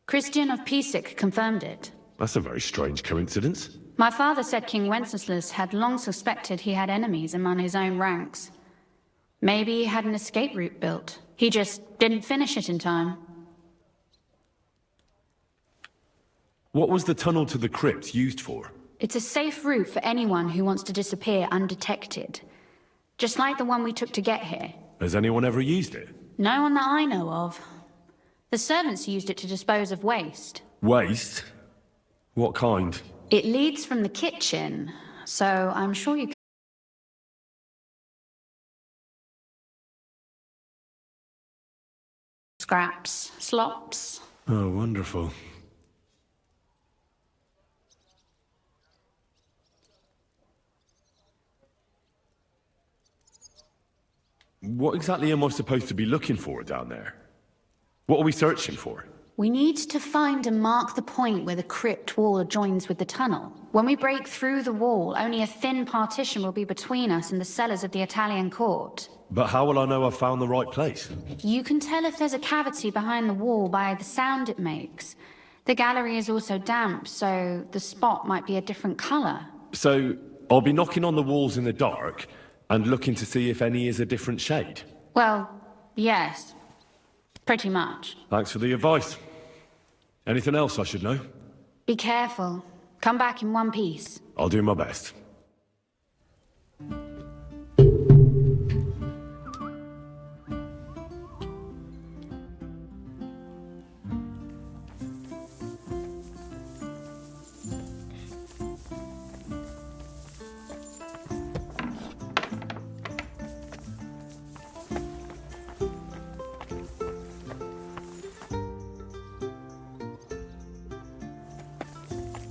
Christian of Pisak confirmed it. That's a very strange coincidence. My father said King Wenceslas had long suspected he had enemies among his own ranks. Maybe he had an escape route built. He just didn't finish it in time. What was the tunnel to the crypt used for? It's a safe route for anyone who wants to disappear undetected. Just like the one we took to get here. Has anyone ever used it? No one that I know of. The servants used it to dispose of waste. Waste? What kind? It leads from the kitchen, so I'm sure you can... Scraps, slops. Oh, wonderful. What exactly am I supposed to be looking for down there? What are we searching for? We need to find and mark the point where the crypt wall joins with the tunnel. When we break through the wall, only a thin partition will be between us and the cellars of the Italian court. But how will I know I've found the right place? You can tell if there's a cavity behind the wall by the sound it makes. The gallery is also damp, so the spot might be a different color. So, I'll be knocking on the walls in the dark and looking to see if any is a different shade. Well, yes. Pretty much. Thanks for the advice. Anything else I should know? Be careful. Come back in one piece. I'll do my best.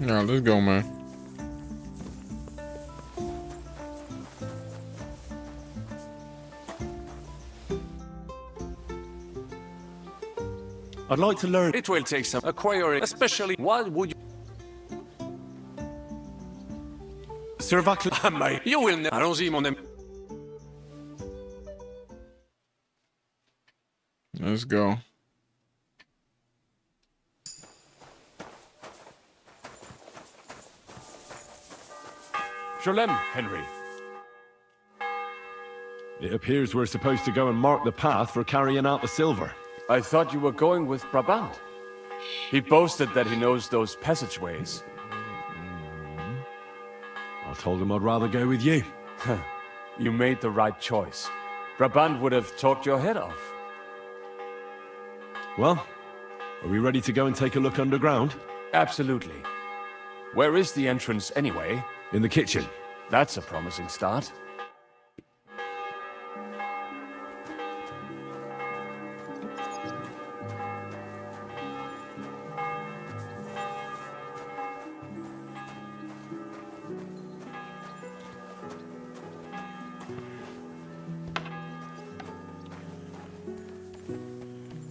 Nah, let's go, man. I'd like to learn. It will take some acquiring, especially what would you... Sir Mate, you will never... Allons-y, mon ami. Let's go. Je l'aime, Henry. It appears we're supposed to go and mark the path for carrying out the silver. I thought you were going with Brabant. He boasted that he knows those passageways. I told him I'd rather go with you. You made the right choice. Brabant would have talked your head off. Well, are we ready to go and take a look underground? Absolutely. Where is the entrance anyway? In the kitchen. That's a promising start.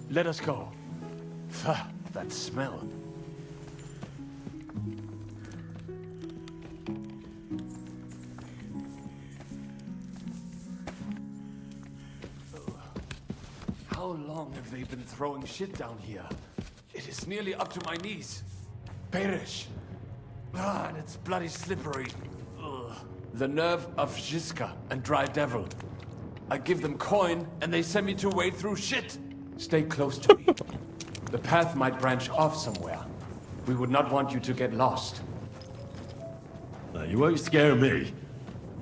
Let us go. Pah, that smell. How long have they been throwing shit down here? It is nearly up to my knees. Perish. Ah, and it's bloody slippery. Ugh. The nerve of Jiska and Dry Devil. I give them coin, and they send me to wade through shit. Stay close to me. The path might branch off somewhere. We would not want you to get lost. You won't scare me.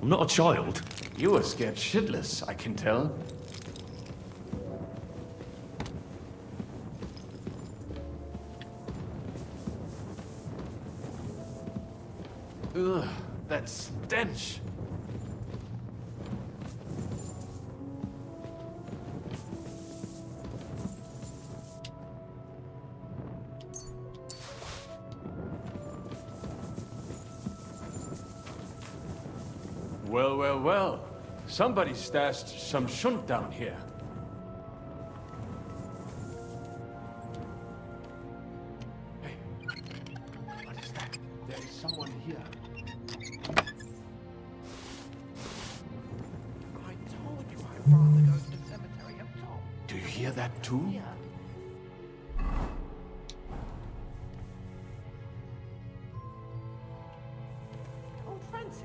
I'm not a child. You are scared shitless, I can tell. Ugh, that stench. Well, well, well. Somebody stashed some shunt down here. Hey, what is that? There is someone here. I told you I'd rather go to the cemetery up top. Do you hear that too? Yeah. Oh, Francis.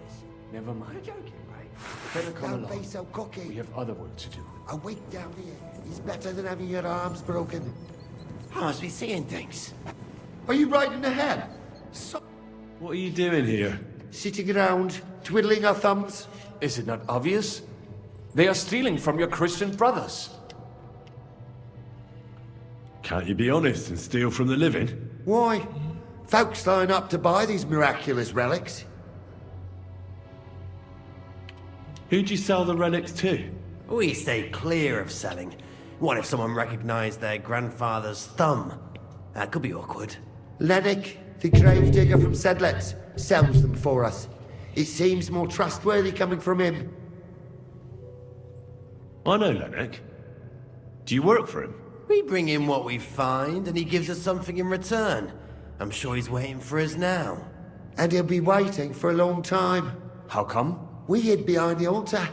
Never mind. You're joking, right? Better come Don't along. be so cocky. We have other work to do. A week down here is better than having your arms broken. I must be seeing things. Are you riding ahead? So What are you doing here? sitting around, twiddling our thumbs? Is it not obvious? They are stealing from your Christian brothers. Can't you be honest and steal from the living? Why? Folks line up to buy these miraculous relics. Who'd you sell the relics to? We stay clear of selling. What if someone recognized their grandfather's thumb? That could be awkward. Lennox, the gravedigger from Sedlets, sells them for us. It seems more trustworthy coming from him. I know Lennox. Do you work for him? We bring him what we find, and he gives us something in return. I'm sure he's waiting for us now. And he'll be waiting for a long time. How come? We hid behind the altar.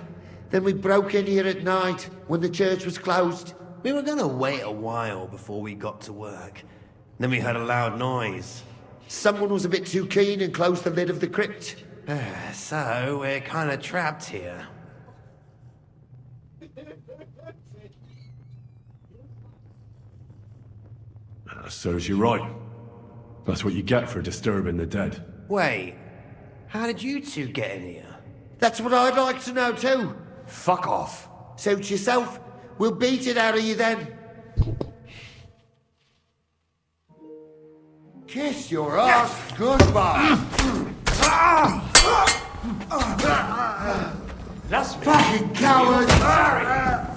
Then we broke in here at night when the church was closed. We were gonna wait a while before we got to work. Then we heard a loud noise. Someone was a bit too keen and closed the lid of the crypt. So, we're kind of trapped here. Serves you right. That's what you get for disturbing the dead. Wait, how did you two get in here? That's what I'd like to know too. Fuck off. Suit yourself. We'll beat it out of you then. Kiss your ass goodbye. That's me. Fucking coward.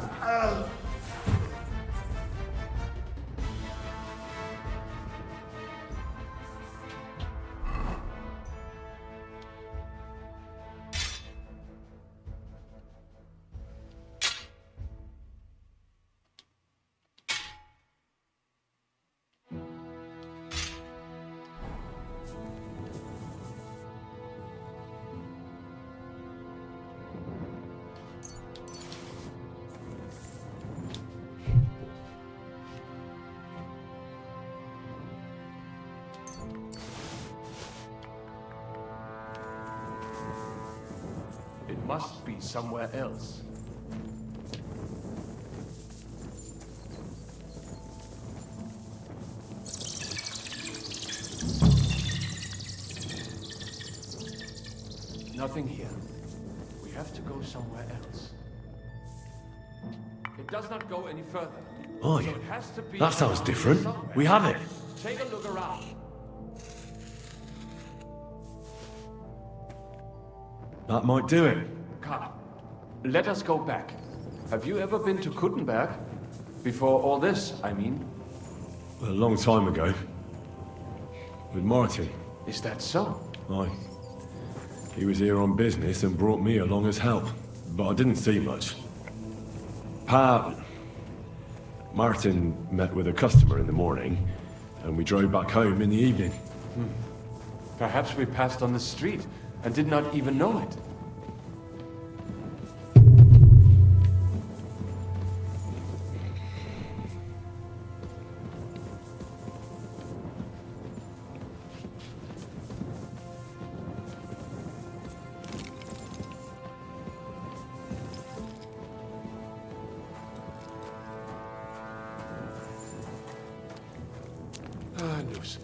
It must be somewhere else. Nothing here. We have to go somewhere else. It does not go any further. Oh, So it has to be that sounds around different. somewhere. We have it. Take a look around. That might do it. Come, let us go back. Have you ever been to Kuttenberg? Before all this, I mean. A long time ago. With Martin. Is that so? Aye. He was here on business and brought me along as help. But I didn't see much. Martin met with a customer in the morning, and we drove back home in the evening. Perhaps we passed on the street and did not even know it. Ah, news.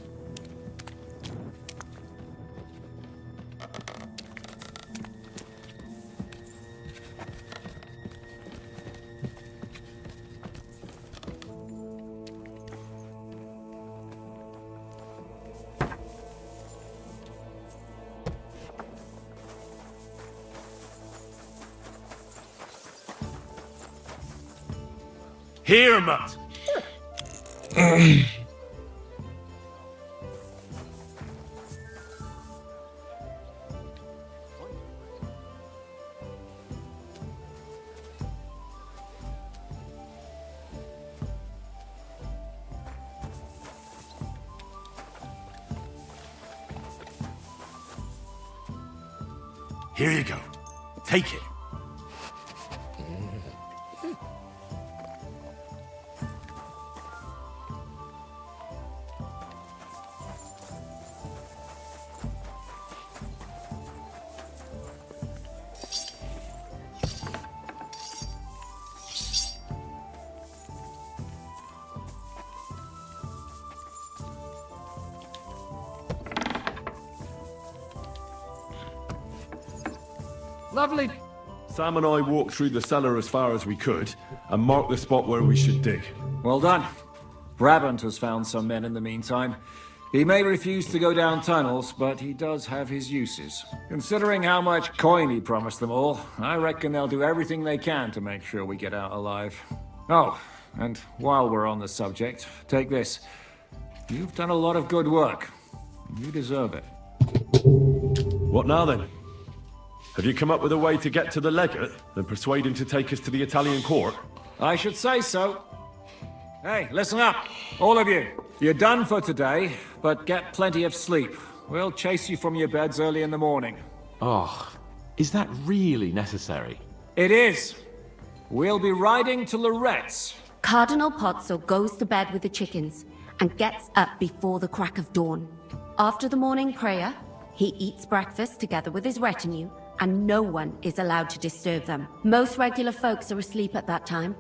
Here, Matt! Here you go. Take it. Lovely. Sam and I walked through the cellar as far as we could and marked the spot where we should dig. Well done. Brabant has found some men in the meantime. He may refuse to go down tunnels, but he does have his uses. Considering how much coin he promised them all, I reckon they'll do everything they can to make sure we get out alive. Oh, and while we're on the subject, take this. You've done a lot of good work. You deserve it. What now then? Have you come up with a way to get to the legate and persuade him to take us to the Italian court? I should say so. Hey, listen up, all of you. You're done for today, but get plenty of sleep. We'll chase you from your beds early in the morning. Oh, is that really necessary? It is. We'll be riding to Loretz. Cardinal Pozzo goes to bed with the chickens and gets up before the crack of dawn. After the morning prayer, He eats breakfast together with his retinue, and no one is allowed to disturb them. Most regular folks are asleep at that time,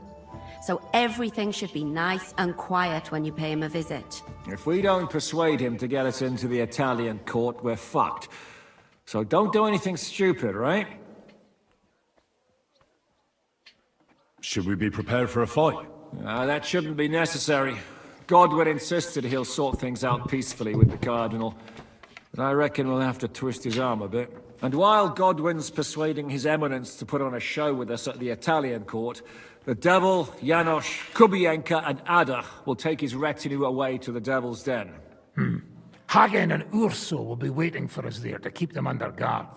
so everything should be nice and quiet when you pay him a visit. If we don't persuade him to get us into the Italian court, we're fucked. So don't do anything stupid, right? Should we be prepared for a fight? That shouldn't be necessary. Godwin insisted he'll sort things out peacefully with the Cardinal. But I reckon we'll have to twist his arm a bit. And while Godwin's persuading His Eminence to put on a show with us at the Italian court, the Devil, Janos, Kubienka, and Ada will take his retinue away to the Devil's Den. Hagen and Urso will be waiting for us there to keep them under guard.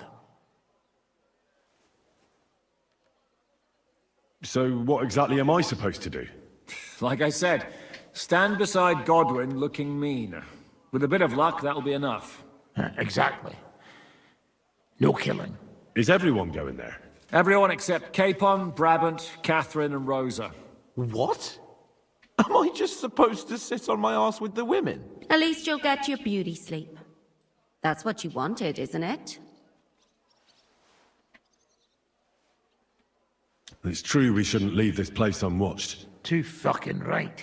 So what exactly am I supposed to do? Like I said, stand beside Godwin looking mean. With a bit of luck, that'll be enough. Exactly. No killing. Is everyone going there? Everyone except Capon, Brabant, Catherine, and Rosa. What? Am I just supposed to sit on my ass with the women? At least you'll get your beauty sleep. That's what you wanted, isn't it? It's true we shouldn't leave this place unwatched. Too fucking right.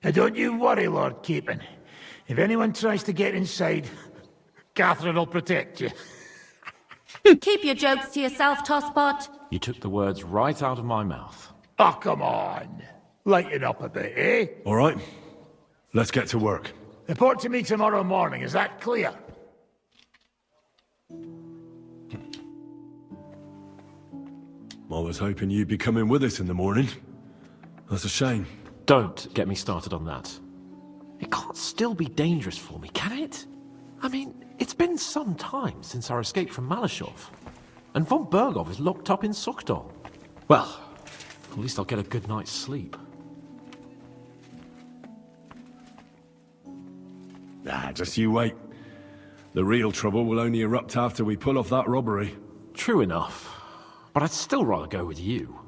Now don't you worry, Lord Capon. If anyone tries to get inside, Catherine will protect you. Keep your jokes to yourself, Tosspot. You took the words right out of my mouth. Oh, come on. Lighten up a bit, eh? All right. Let's get to work. Report to me tomorrow morning, is that clear? I was hoping you'd be coming with us in the morning. That's a shame. Don't get me started on that. It can't still be dangerous for me, can it? I mean, it's been some time since our escape from Malashov. And von Bergov is locked up in Sukdol. Well, at least I'll get a good night's sleep. Just you wait. The real trouble will only erupt after we pull off that robbery. True enough. But I'd still rather go with you.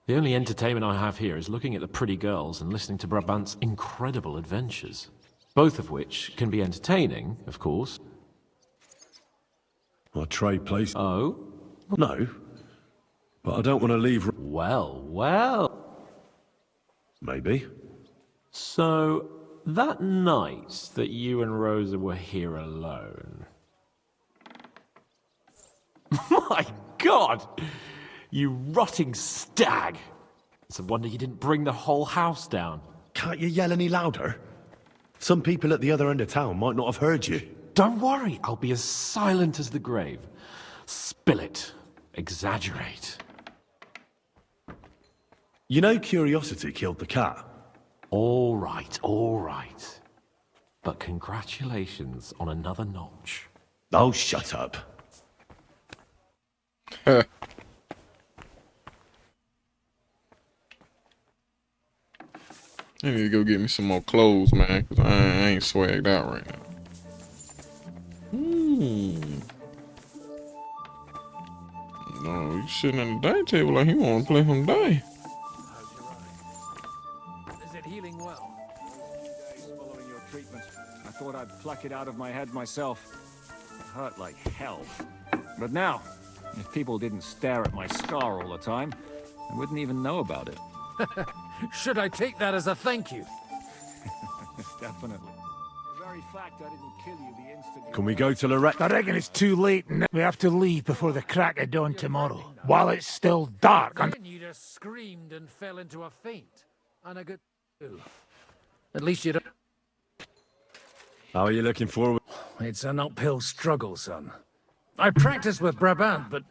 The only entertainment I have here is looking at the pretty girls and listening to Brabant's incredible adventures. Both of which can be entertaining, of course. Our trade place. Oh? No. But I don't want to leave. Well, well. Maybe. So, that night that you and Rosa were here alone. My God! You rotting stag! It's a wonder you didn't bring the whole house down. Can't you yell any louder? Some people at the other end of town might not have heard you. Don't worry, I'll be as silent as the grave. Spill it. Exaggerate. You know curiosity killed the cat? All right, all right. But congratulations on another notch. Oh, shut up. I need to go get me some more clothes, man, because I ain't swagged out right now. No, you sitting at the dining table like you want to play some die. Is it healing well? 2 days following your treatment. I thought I'd pluck it out of my head myself. It hurt like hell. But now, if people didn't stare at my scar all the time, I wouldn't even know about it. Should I take that as a thank you? Definitely. The very fact I didn't kill you the instant... Can we go to Lorette? I reckon it's too late and we have to leave before the crack of dawn tomorrow. While it's still dark and... You just screamed and fell into a faint. And a good... At least you don't... How are you looking forward? It's an uphill struggle, son. I practiced with Brabant, but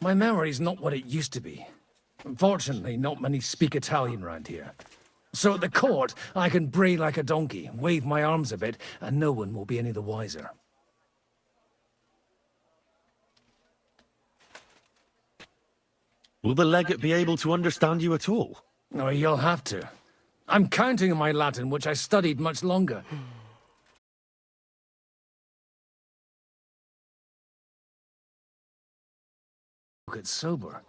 my memory's not what it used to be. Unfortunately, not many speak Italian round here. So at the court, I can bray like a donkey, wave my arms a bit, and no one will be any the wiser. Will the legate be able to understand you at all? Oh, you'll have to. I'm counting on my Latin, which I studied much longer. Look, it's sober.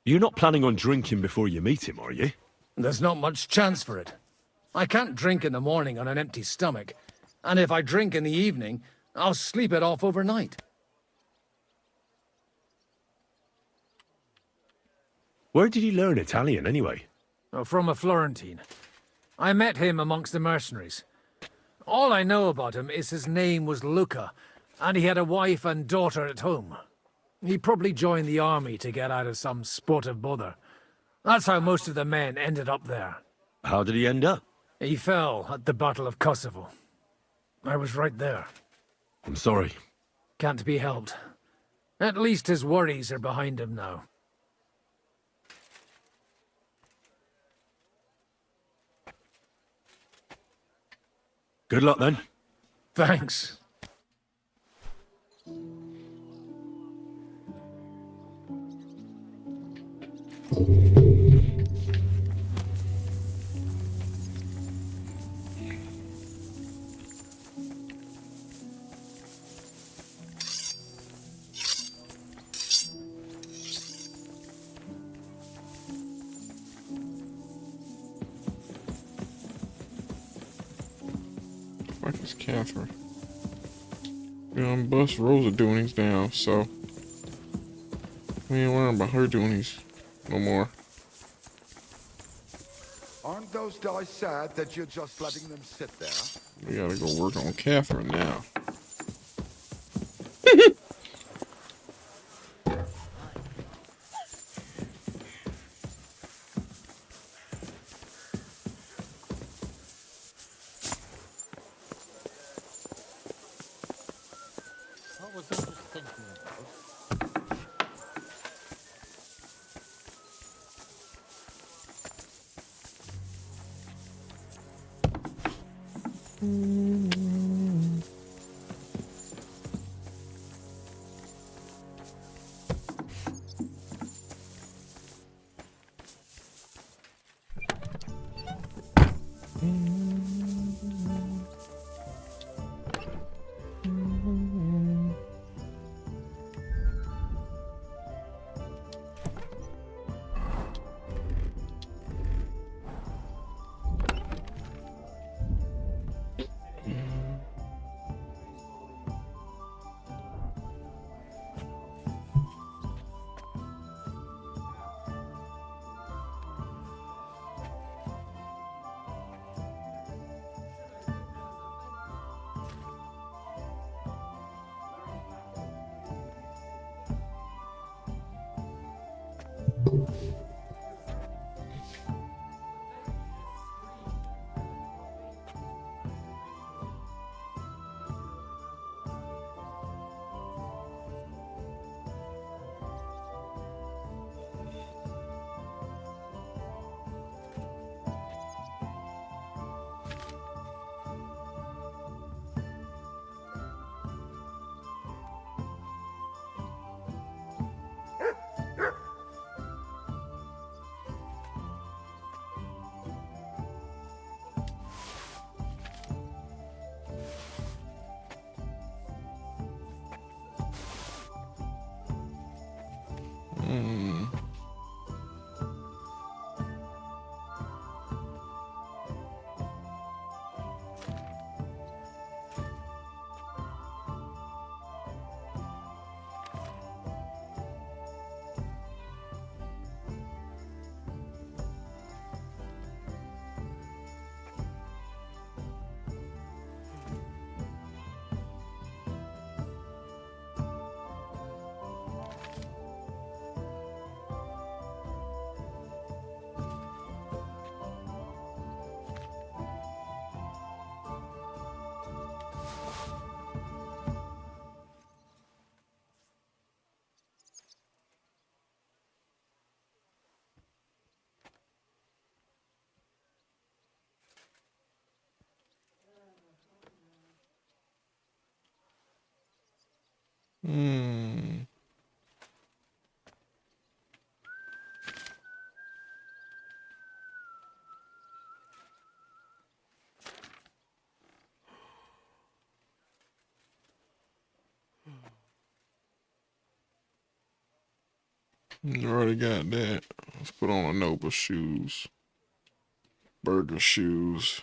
You're not planning on drinking before you meet him, are you? There's not much chance for it. I can't drink in the morning on an empty stomach, and if I drink in the evening, I'll sleep it off overnight. Where did you learn Italian, anyway? From a Florentine. I met him amongst the mercenaries. All I know about him is his name was Luca, and he had a wife and daughter at home. He probably joined the army to get out of some sportive bother. That's how most of the men ended up there. How did he end up? He fell at the Battle of Kosovo. I was right there. I'm sorry. Can't be helped. At least his worries are behind him now. Good luck, then. Thanks. Fuck is Catherine? We done bust Rosa doonies down, so we ain't worrying about her doonies no more. Aren't those dice sad that you're just letting them sit there? We gotta go work on Catherine now. What was I just thinking about? You already got that. Let's put on a Nova shoes. Burden shoes.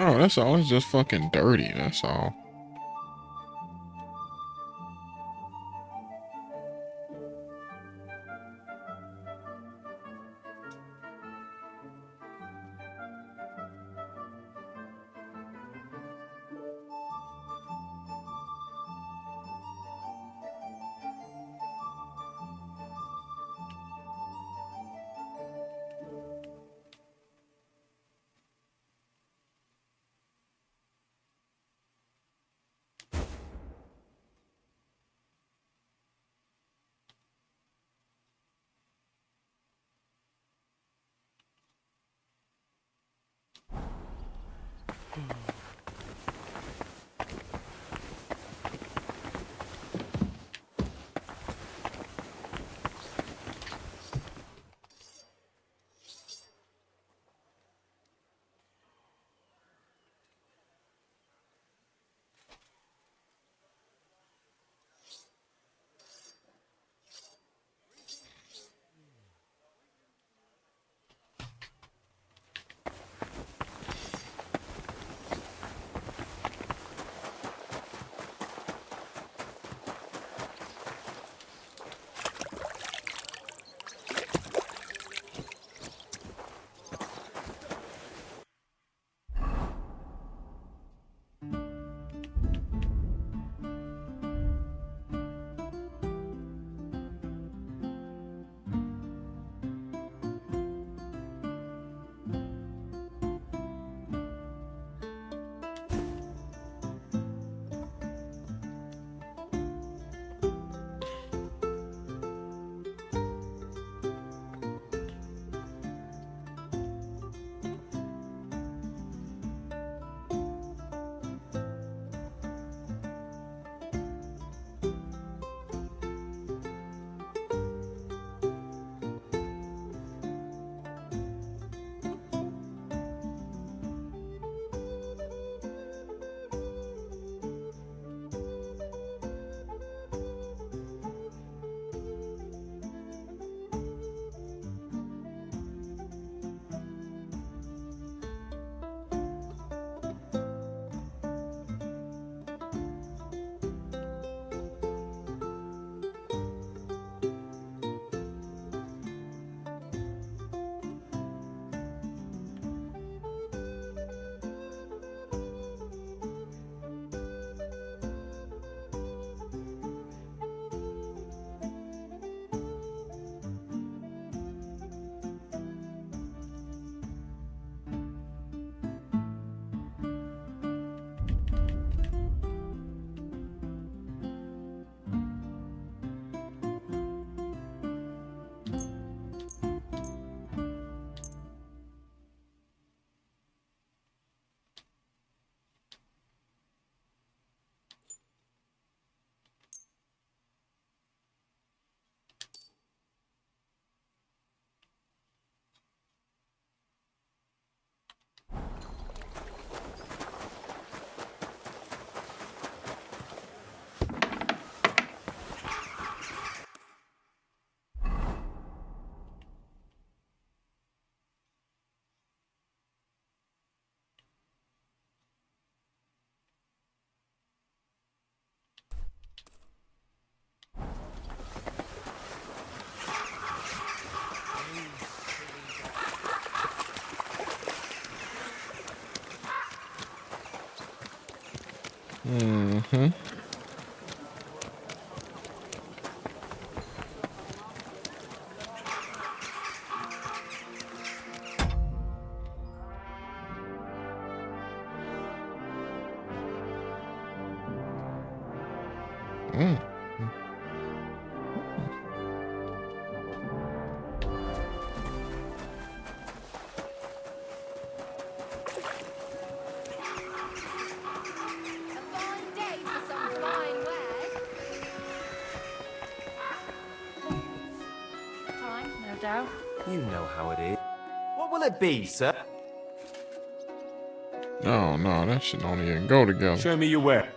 Oh, that's all. It's just fucking dirty. That's all. Mm-hmm. Mm. Time, no doubt. You know how it is. What will it be, sir? Oh no, that shit don't even go together. Show me your where.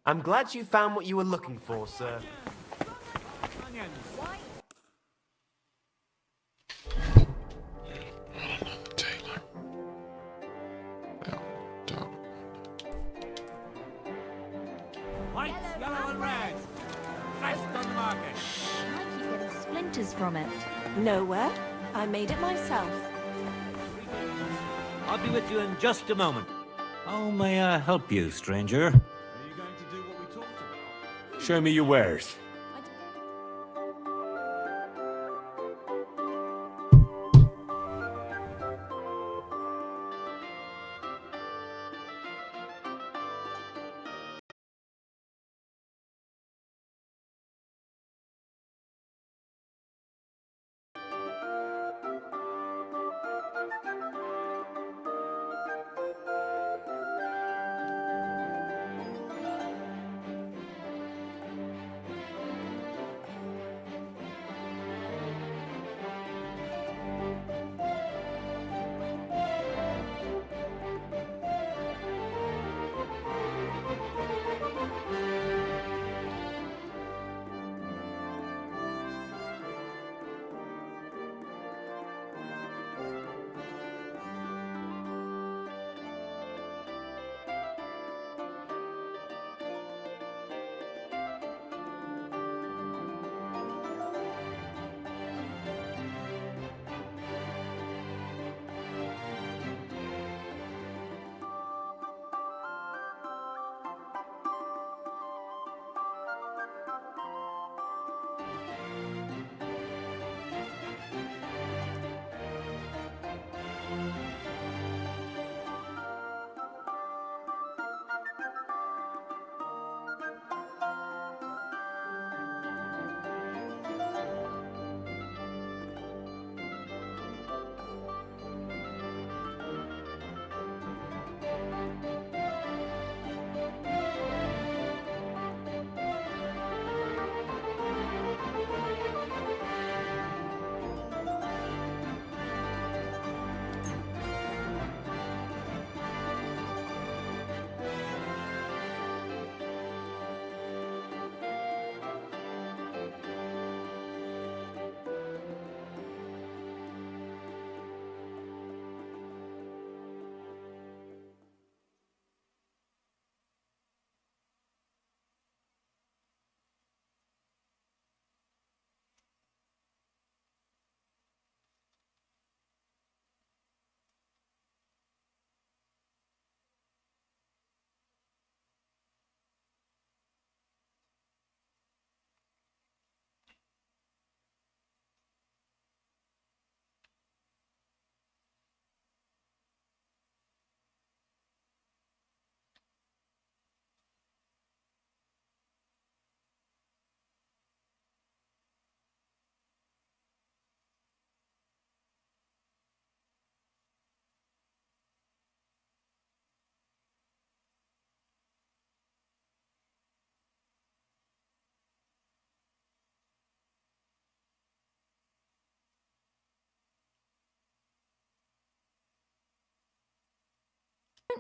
I'm glad you found what you were looking for, sir. White, yellow, and red. Fresh on the market. I keep getting splinters from it. Nowhere. I made it myself. I'll be with you in just a moment. How may I help you, stranger? Are you going to do what we talked about? Show me your wares.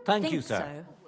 Thank think you, sir. so.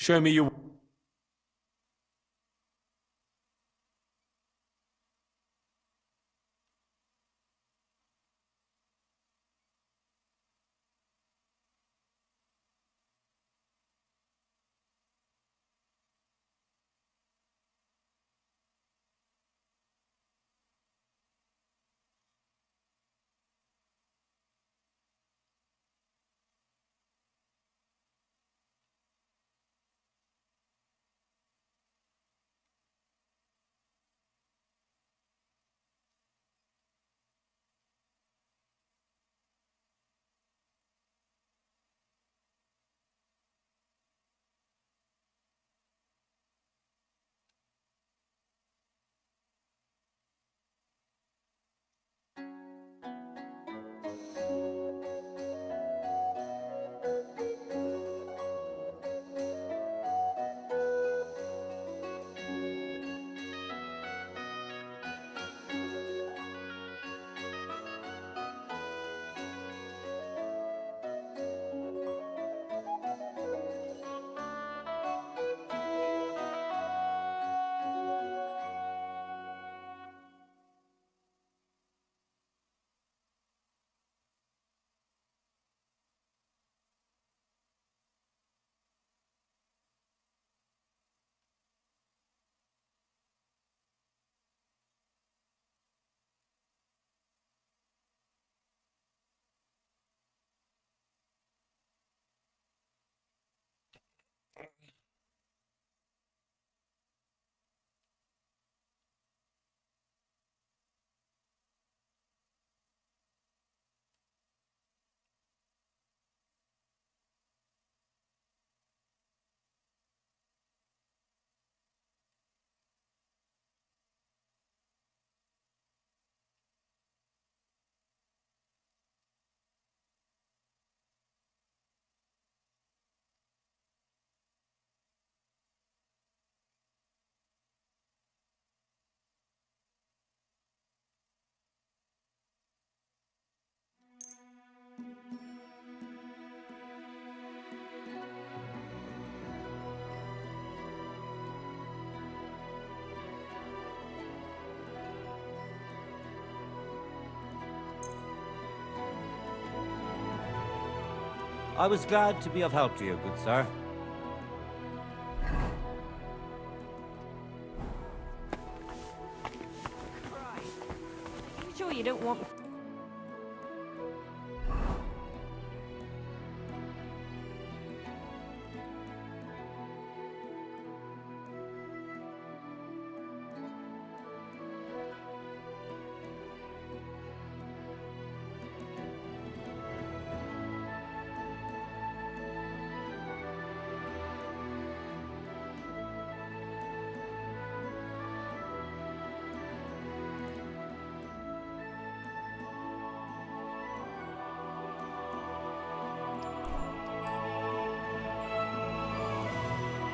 Show me your... I was glad to be of help to you, good sir. Are you sure you don't want...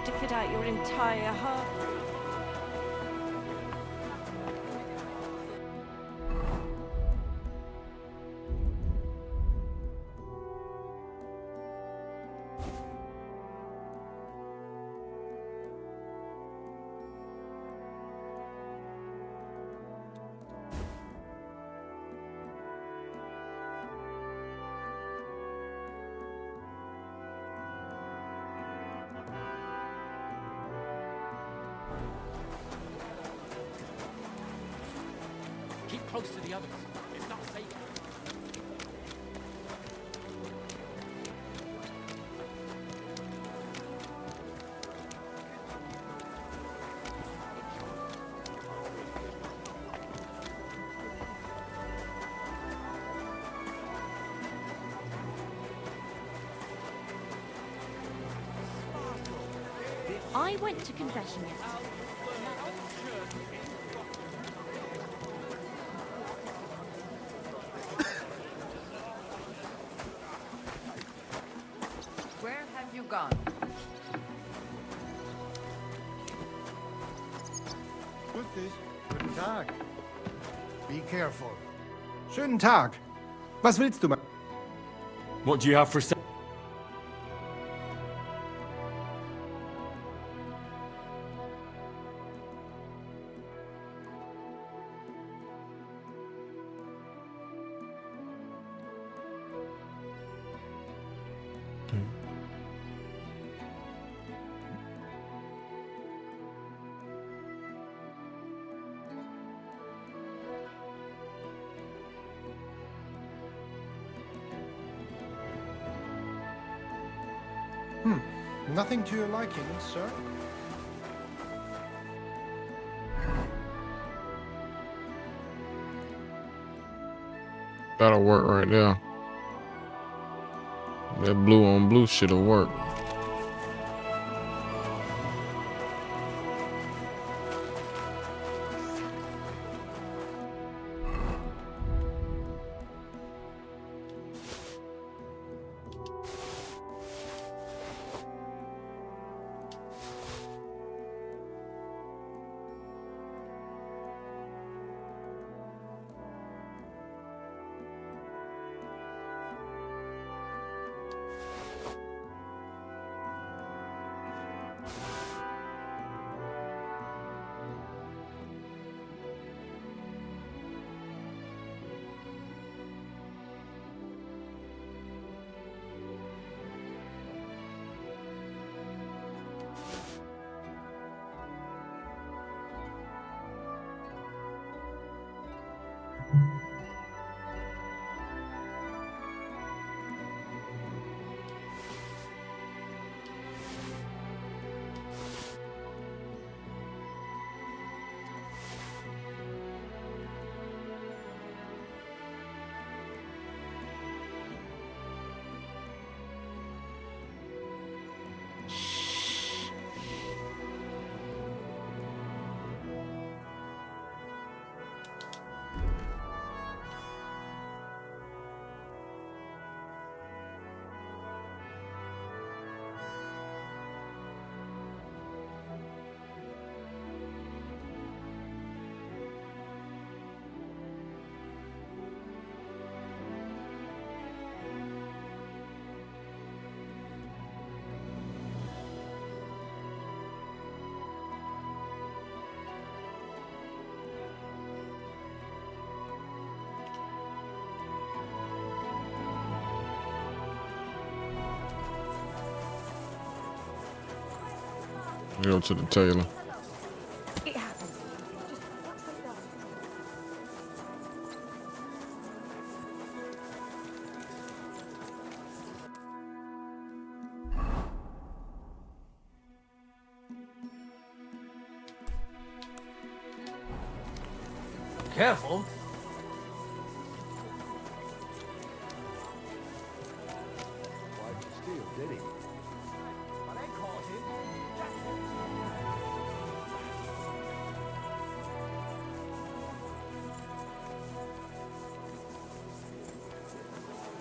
to fit out your entire heart? Keep close to the others. It's not safe. I went to confession yesterday. Where have you gone? Who's this? Guten Tag. Be careful. Schönen Tag. Was willst du? What do you have for sale? Nothing to your liking, sir? That'll work right there. That blue on blue shit'll work. Go to the tailor. It happens. Careful.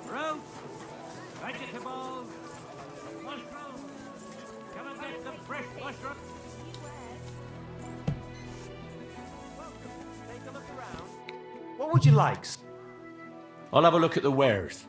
Fruit, vegetables, mushrooms. Come and get some fresh mushrooms. What would you like? I'll have a look at the wares.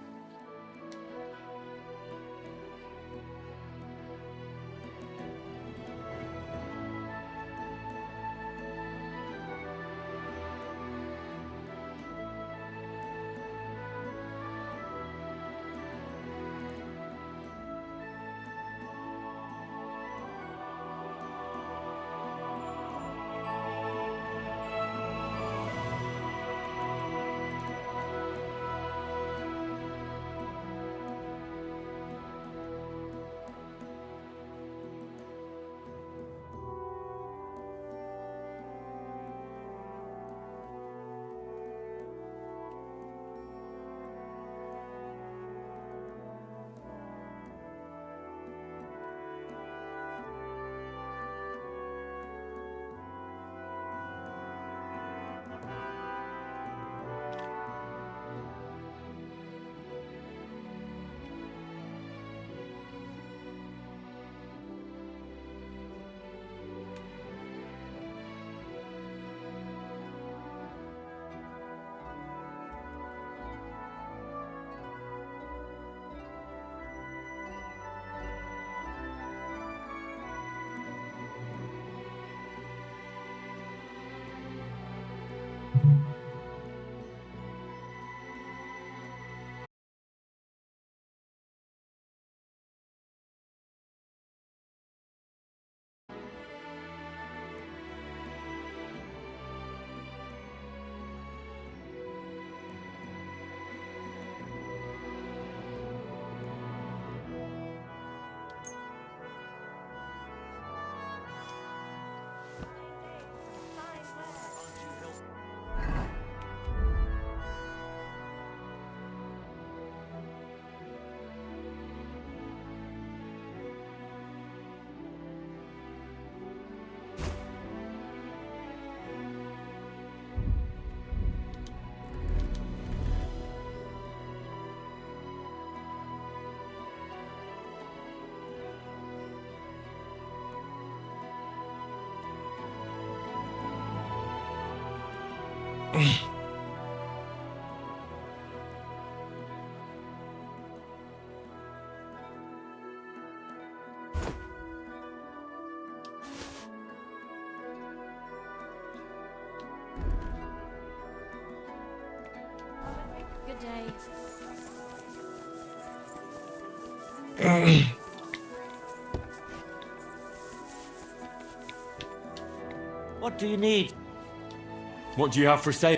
Good day. What do you need? What do you have for sale?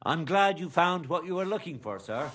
I'm glad you found what you were looking for, sir.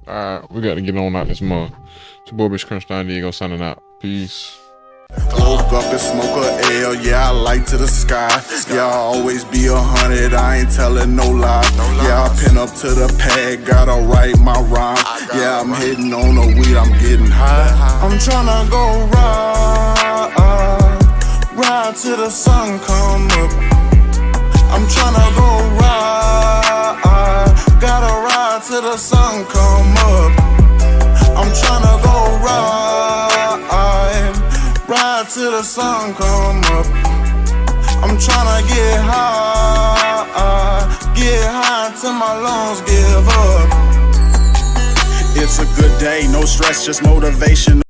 Alright, we got to get on out this month. It's your boy Bitch Crunch Down Diego signing out. Peace. Woke up and smoke a L, yeah, I light to the sky. Yeah, I always be 100, I ain't telling no lie. Yeah, I pin up to the pad, gotta write my rhyme. Yeah, I'm hitting on the weed, I'm getting high. I'm tryna go ride till the sun come up. I'm tryna go ride, gotta ride till the sun come up. I'm tryna go ride till the sun come up. I'm tryna get high till my lungs give up. It's a good day, no stress, just motivation.